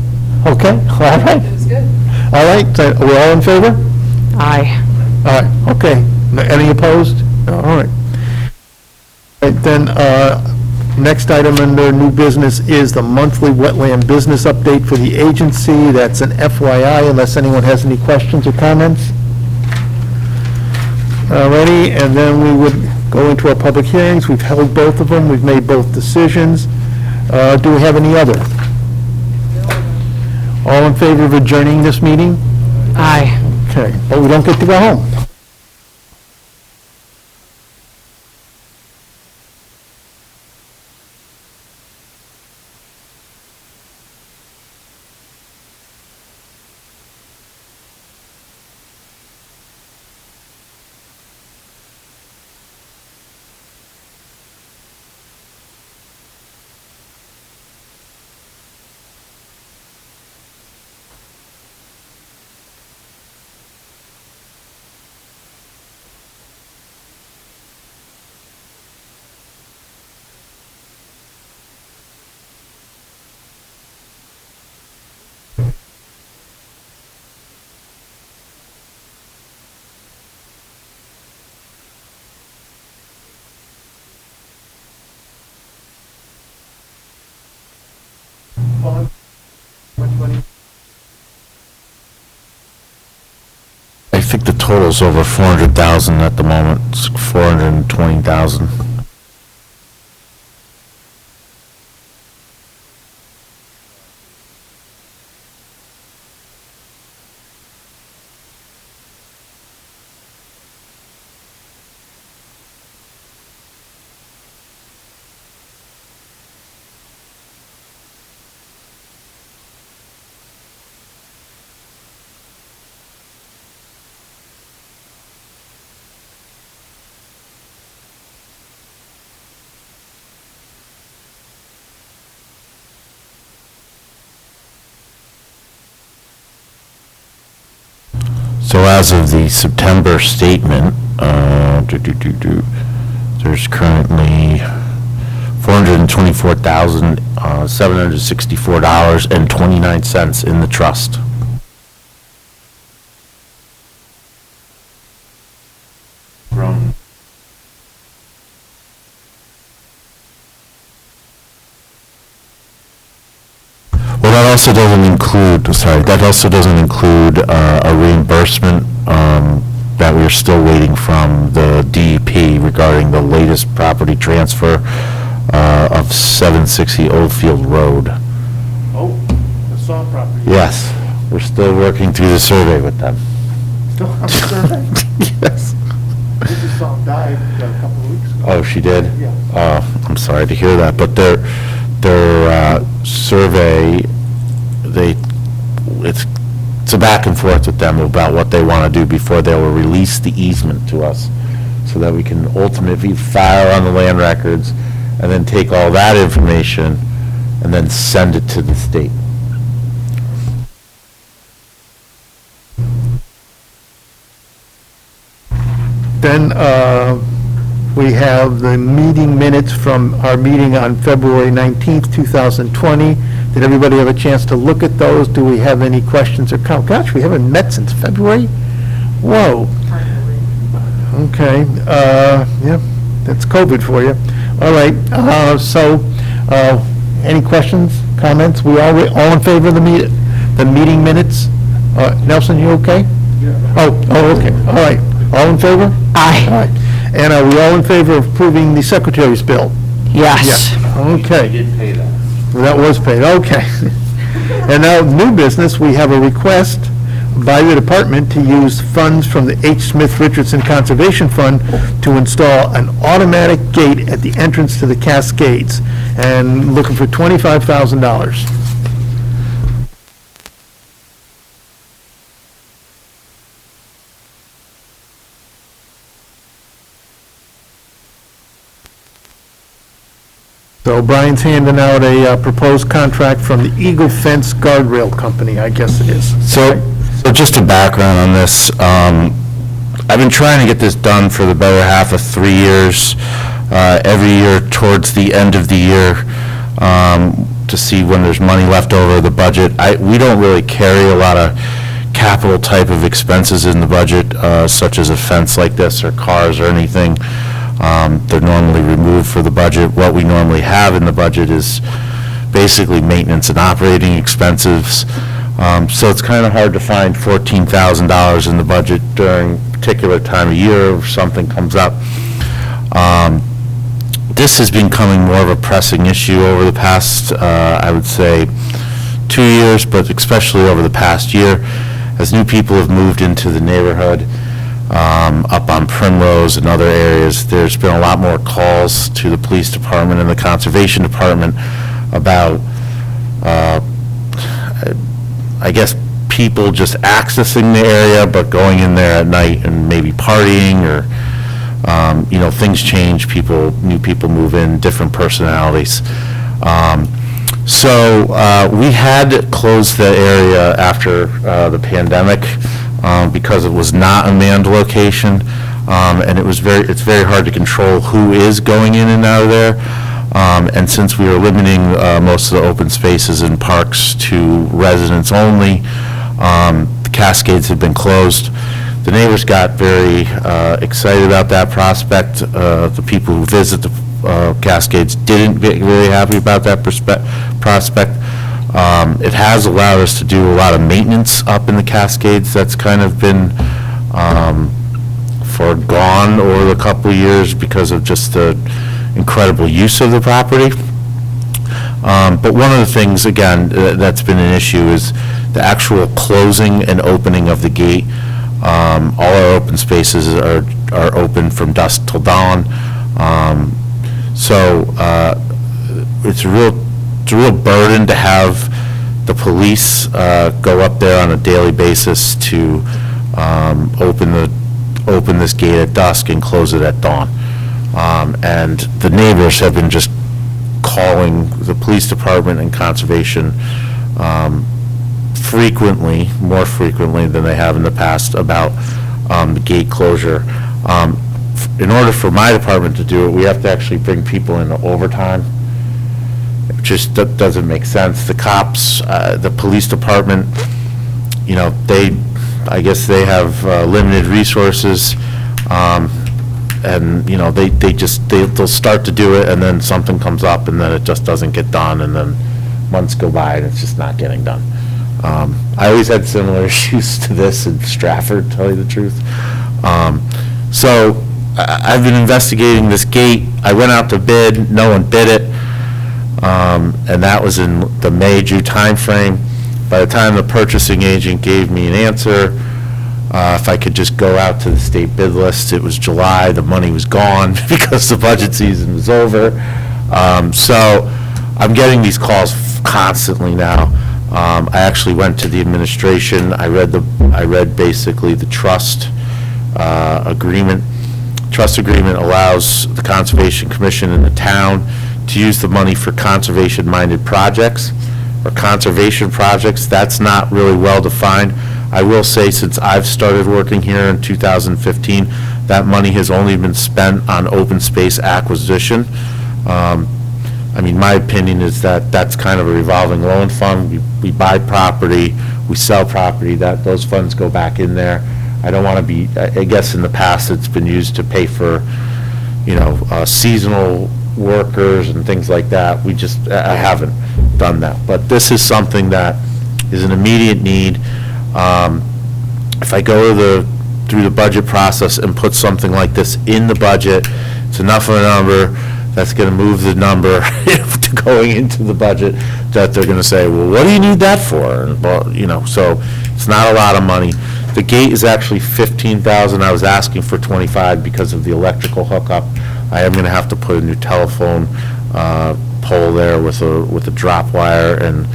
okay, all right. It was good. All right, so we're all in favor? Aye. All right, okay. Any opposed? All right. All right, then, next item under new business is the monthly wetland business update for the agency. That's an FYI, unless anyone has any questions or comments. Alrighty, and then we would go into our public hearings. We've held both of them. We've made both decisions. Do we have any other? All in favor of adjourning this meeting? Aye. Okay, but we don't get to go home. I think the total's over 400,000 at the moment. It's 420,000. So as of the September statement, there's currently $424,764.29 in the trust. also doesn't include, sorry, that also doesn't include a reimbursement that we're still waiting from the DEP regarding the latest property transfer of 760 Oldfield Road. Oh, the saw property. Yes, we're still working through the survey with them. Still on the survey? Yes. Mrs. Saw died a couple of weeks ago. Oh, she did? Yeah. I'm sorry to hear that, but their survey, it's a back and forth with them about what they want to do before they will release the easement to us, so that we can ultimately file on the land records, and then take all that information, and then send it to the state. Then we have the meeting minutes from our meeting on February 19th, 2020. Did everybody have a chance to look at those? Do we have any questions or comments? Gosh, we haven't met since February? Whoa. Okay, yeah, that's COVID for you. All right, any questions, comments? We all in favor of the meeting minutes? Nelson, you okay? Yeah. Oh, okay, all right. All in favor? Aye. All right. And are we all in favor of approving the secretary's bill? Yes. Okay. You did pay that. That was paid, okay. And now, new business, we have a request by the department to use funds from the H. Smith Richardson Conservation Fund to install an automatic gate at the entrance to the Cascades, and looking for $25,000. So Brian's handing out a proposed contract from the Eagle Fence Guardrail Company, I guess it is. So just a background on this. I've been trying to get this done for the better half of 3 years, every year towards the end of the year, to see when there's money left over the budget. We don't really carry a lot of capital type of expenses in the budget, such as a fence like this or cars or anything. They're normally removed for the budget. What we normally have in the budget is basically maintenance and operating expenses. So it's kind of hard to find $14,000 in the budget during a particular time of year if something comes up. This has been becoming more of a pressing issue over the past, I would say, 2 years, but especially over the past year, as new people have moved into the neighborhood. Up on Primrose and other areas, there's been a lot more calls to the police department and the conservation department about, I guess, people just accessing the area, but going in there at night and maybe partying, or, things change, new people move in, different personalities. So we had closed the area after the pandemic, because it was not a manned location, and it's very hard to control who is going in and out of there. And since we were limiting most of the open spaces and parks to residents only, the Cascades have been closed. The neighbors got very excited about that prospect. The people who visit the Cascades didn't get very happy about that prospect. It has allowed us to do a lot of maintenance up in the Cascades. That's kind of been foregone over the couple of years because of just the incredible use of the property. But one of the things, again, that's been an issue is the actual closing and opening of the gate. All our open spaces are open from dusk till dawn. So it's a real burden to have the police go up there on a daily basis to open this gate at dusk and close it at dawn. And the neighbors have been just calling the police department and conservation more frequently than they have in the past about the gate closure. In order for my department to do it, we have to actually bring people in overtime. It just doesn't make sense. The cops, the police department, I guess they have limited resources, and they'll start to do it, and then something comes up, and then it just doesn't get done, and then months go by and it's just not getting done. I always had similar issues to this in Stratford, to tell you the truth. So I've been investigating this gate. I went out to bid, no one bid it, and that was in the May-June timeframe. By the time the purchasing agent gave me an answer, if I could just go out to the state bid list, it was July, the money was gone because the budget season was over. So I'm getting these calls constantly now. I actually went to the administration. I read basically the trust agreement. Trust agreement allows the Conservation Commission and the town to use the money for conservation-minded projects or conservation projects. That's not really well defined. I will say, since I've started working here in 2015, that money has only been spent on open space acquisition. I mean, my opinion is that that's kind of a revolving loan fund. We buy property, we sell property, those funds go back in there. I don't want to be, I guess in the past it's been used to pay for, seasonal workers and things like that. I haven't done that. But this is something that is an immediate need. If I go through the budget process and put something like this in the budget, it's enough of a number that's going to move the number to going into the budget that they're going to say, well, what do you need that for? And, well, so it's not a lot of money. The gate is actually $15,000. I was asking for $25,000 because of the electrical hookup. I am going to have to put a new telephone pole there with a drop wire and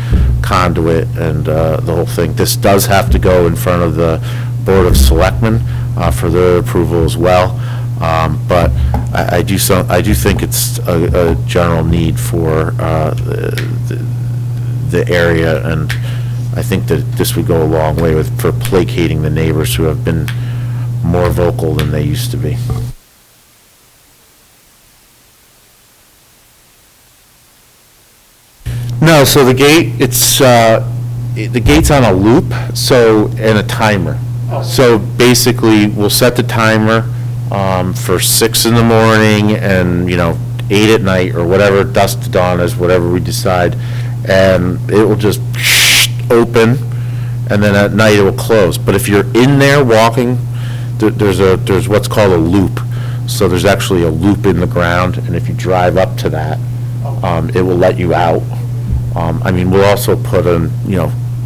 conduit and the whole thing. This does have to go in front of the Board of Selectmen for their approval as well. But I do think it's a general need for the area, and I think that this would go a long way for placating the neighbors who have been more vocal than they used to be. No, so the gate, the gate's on a loop, and a timer. So basically, we'll set the timer for 6 in the morning and, 8 at night, or whatever, dusk to dawn is, whatever we decide, and it will just open, and then at night it will close. But if you're in there walking, there's what's called a loop. So there's actually a loop in the ground, and if you drive up to that, it will let you out. We'll also put a,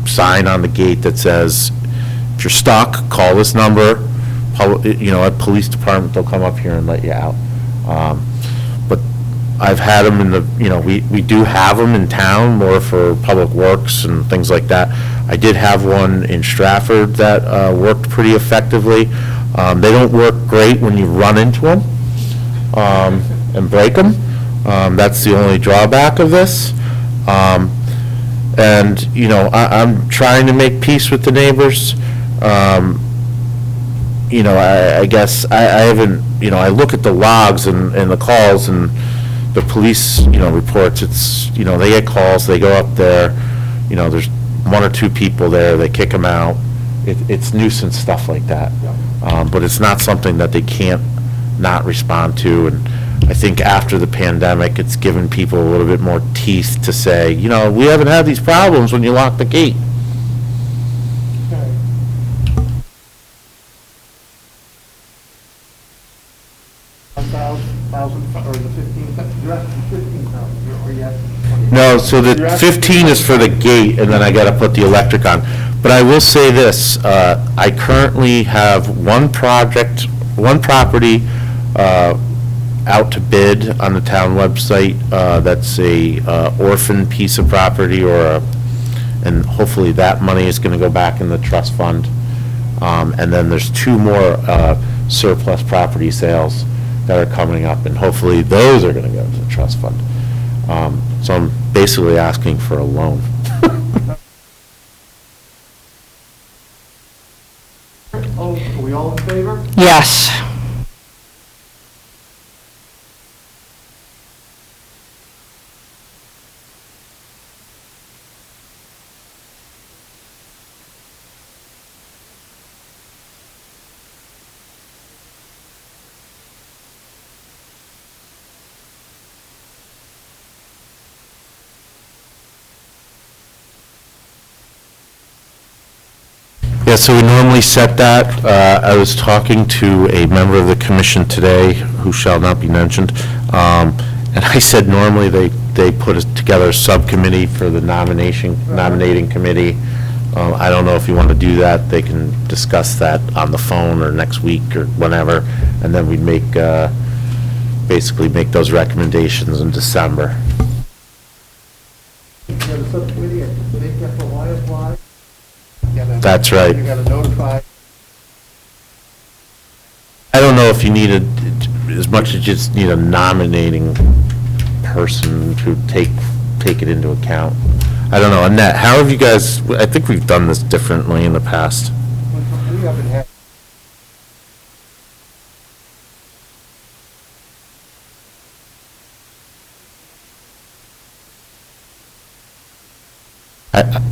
sign on the gate that says, if you're stuck, call this number. At police department, they'll come up here and let you out. But I've had them in the, we do have them in town more for public works and things like that. I did have one in Stratford that worked pretty effectively. They don't work great when you run into them and break them. That's the only drawback of this. I'm trying to make peace with the neighbors. I guess I haven't, I look at the logs and the calls and the police, reports. It's, they get calls, they go up there, there's 1 or 2 people there, they kick them out. It's nuisance stuff like that. But it's not something that they can't not respond to. And I think after the pandemic, it's given people a little bit more teeth to say, we haven't had these problems when you lock the gate. No, so the 15 is for the gate, and then I got to put the electric on. But I will say this, I currently have one property out to bid on the town website. That's a orphan piece of property, and hopefully that money is going to go back in the trust fund. And then there's 2 more surplus property sales that are coming up, and hopefully those are going to go to the trust fund. So I'm basically asking for a loan. Are we all in favor? Yes. Yeah, so we normally set that. I was talking to a member of the commission today, who shall not be mentioned, and I said normally they put together a subcommittee for the nominating committee. I don't know if you want to do that. They can discuss that on the phone or next week or whenever, and then we'd basically make those recommendations in December. That's right. You got to notify. I don't know if you needed, as much as you just need a nominating person to take it into account. I don't know. Annette, how have you guys, I think we've done this differently in the past. We haven't had.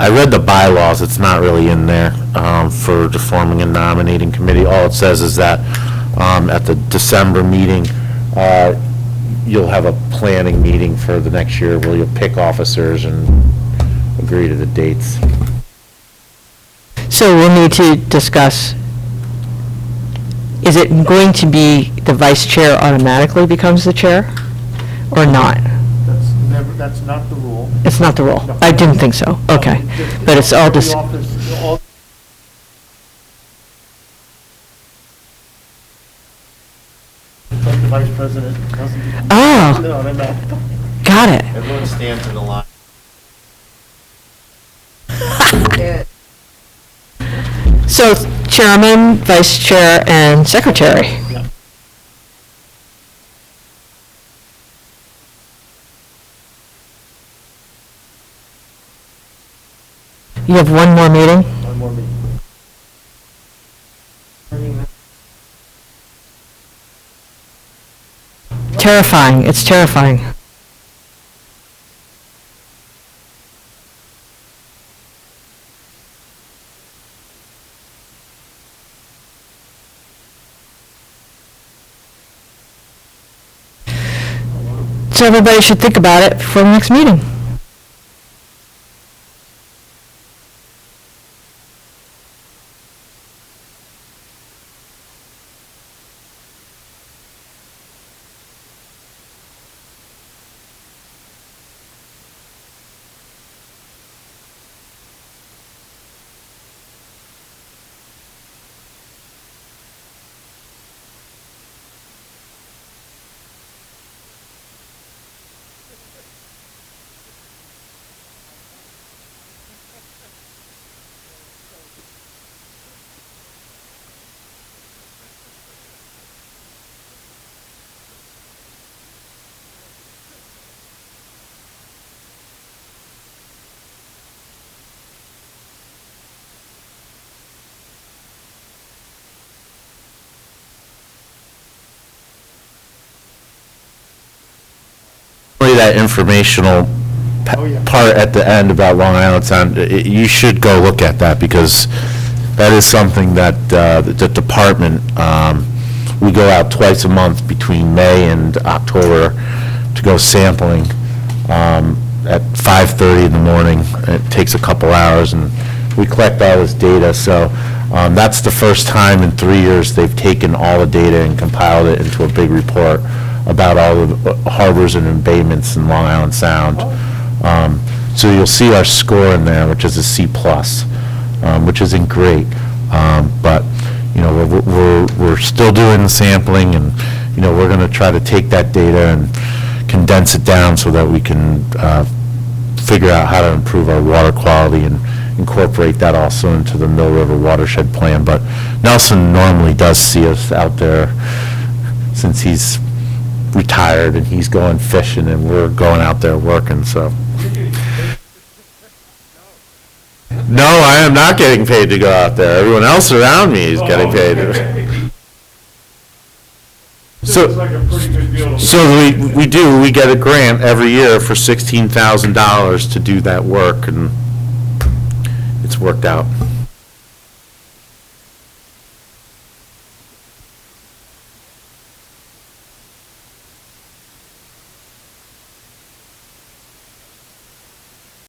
I read the bylaws, it's not really in there for forming a nominating committee. All it says is that at the December meeting, you'll have a planning meeting for the next year where you'll pick officers and agree to the dates. So we'll need to discuss, is it going to be the vice chair automatically becomes the chair, or not? That's not the rule. It's not the rule. I didn't think so. Okay. But it's all just, Like the vice president doesn't. oh, No, they're not. got it. Everyone stands in the line. So chairman, vice chair, and secretary. You have one more meeting? One more meeting. Terrifying. It's terrifying. So everybody should think about it before the next meeting. That informational part at the end about Long Island Sound, you should go look at that, because that is something that the department, we go out twice a month between May and October to go sampling at 5:30 in the morning. It takes a couple hours, and we collect all this data. So that's the first time in 3 years they've taken all the data and compiled it into a big report about all the harbors and embayments in Long Island Sound. So you'll see our score in there, which is a C+, which isn't great. But, you know, we're still doing the sampling, and, you know, we're going to try to take that data and condense it down so that we can figure out how to improve our water quality and incorporate that also into the Mill River Watershed Plan. But Nelson normally does see us out there, since he's retired and he's going fishing and we're going out there working, so. No, I am not getting paid to go out there. Everyone else around me is getting paid. So we get a grant every year for $16,000 to do that work, and it's worked out.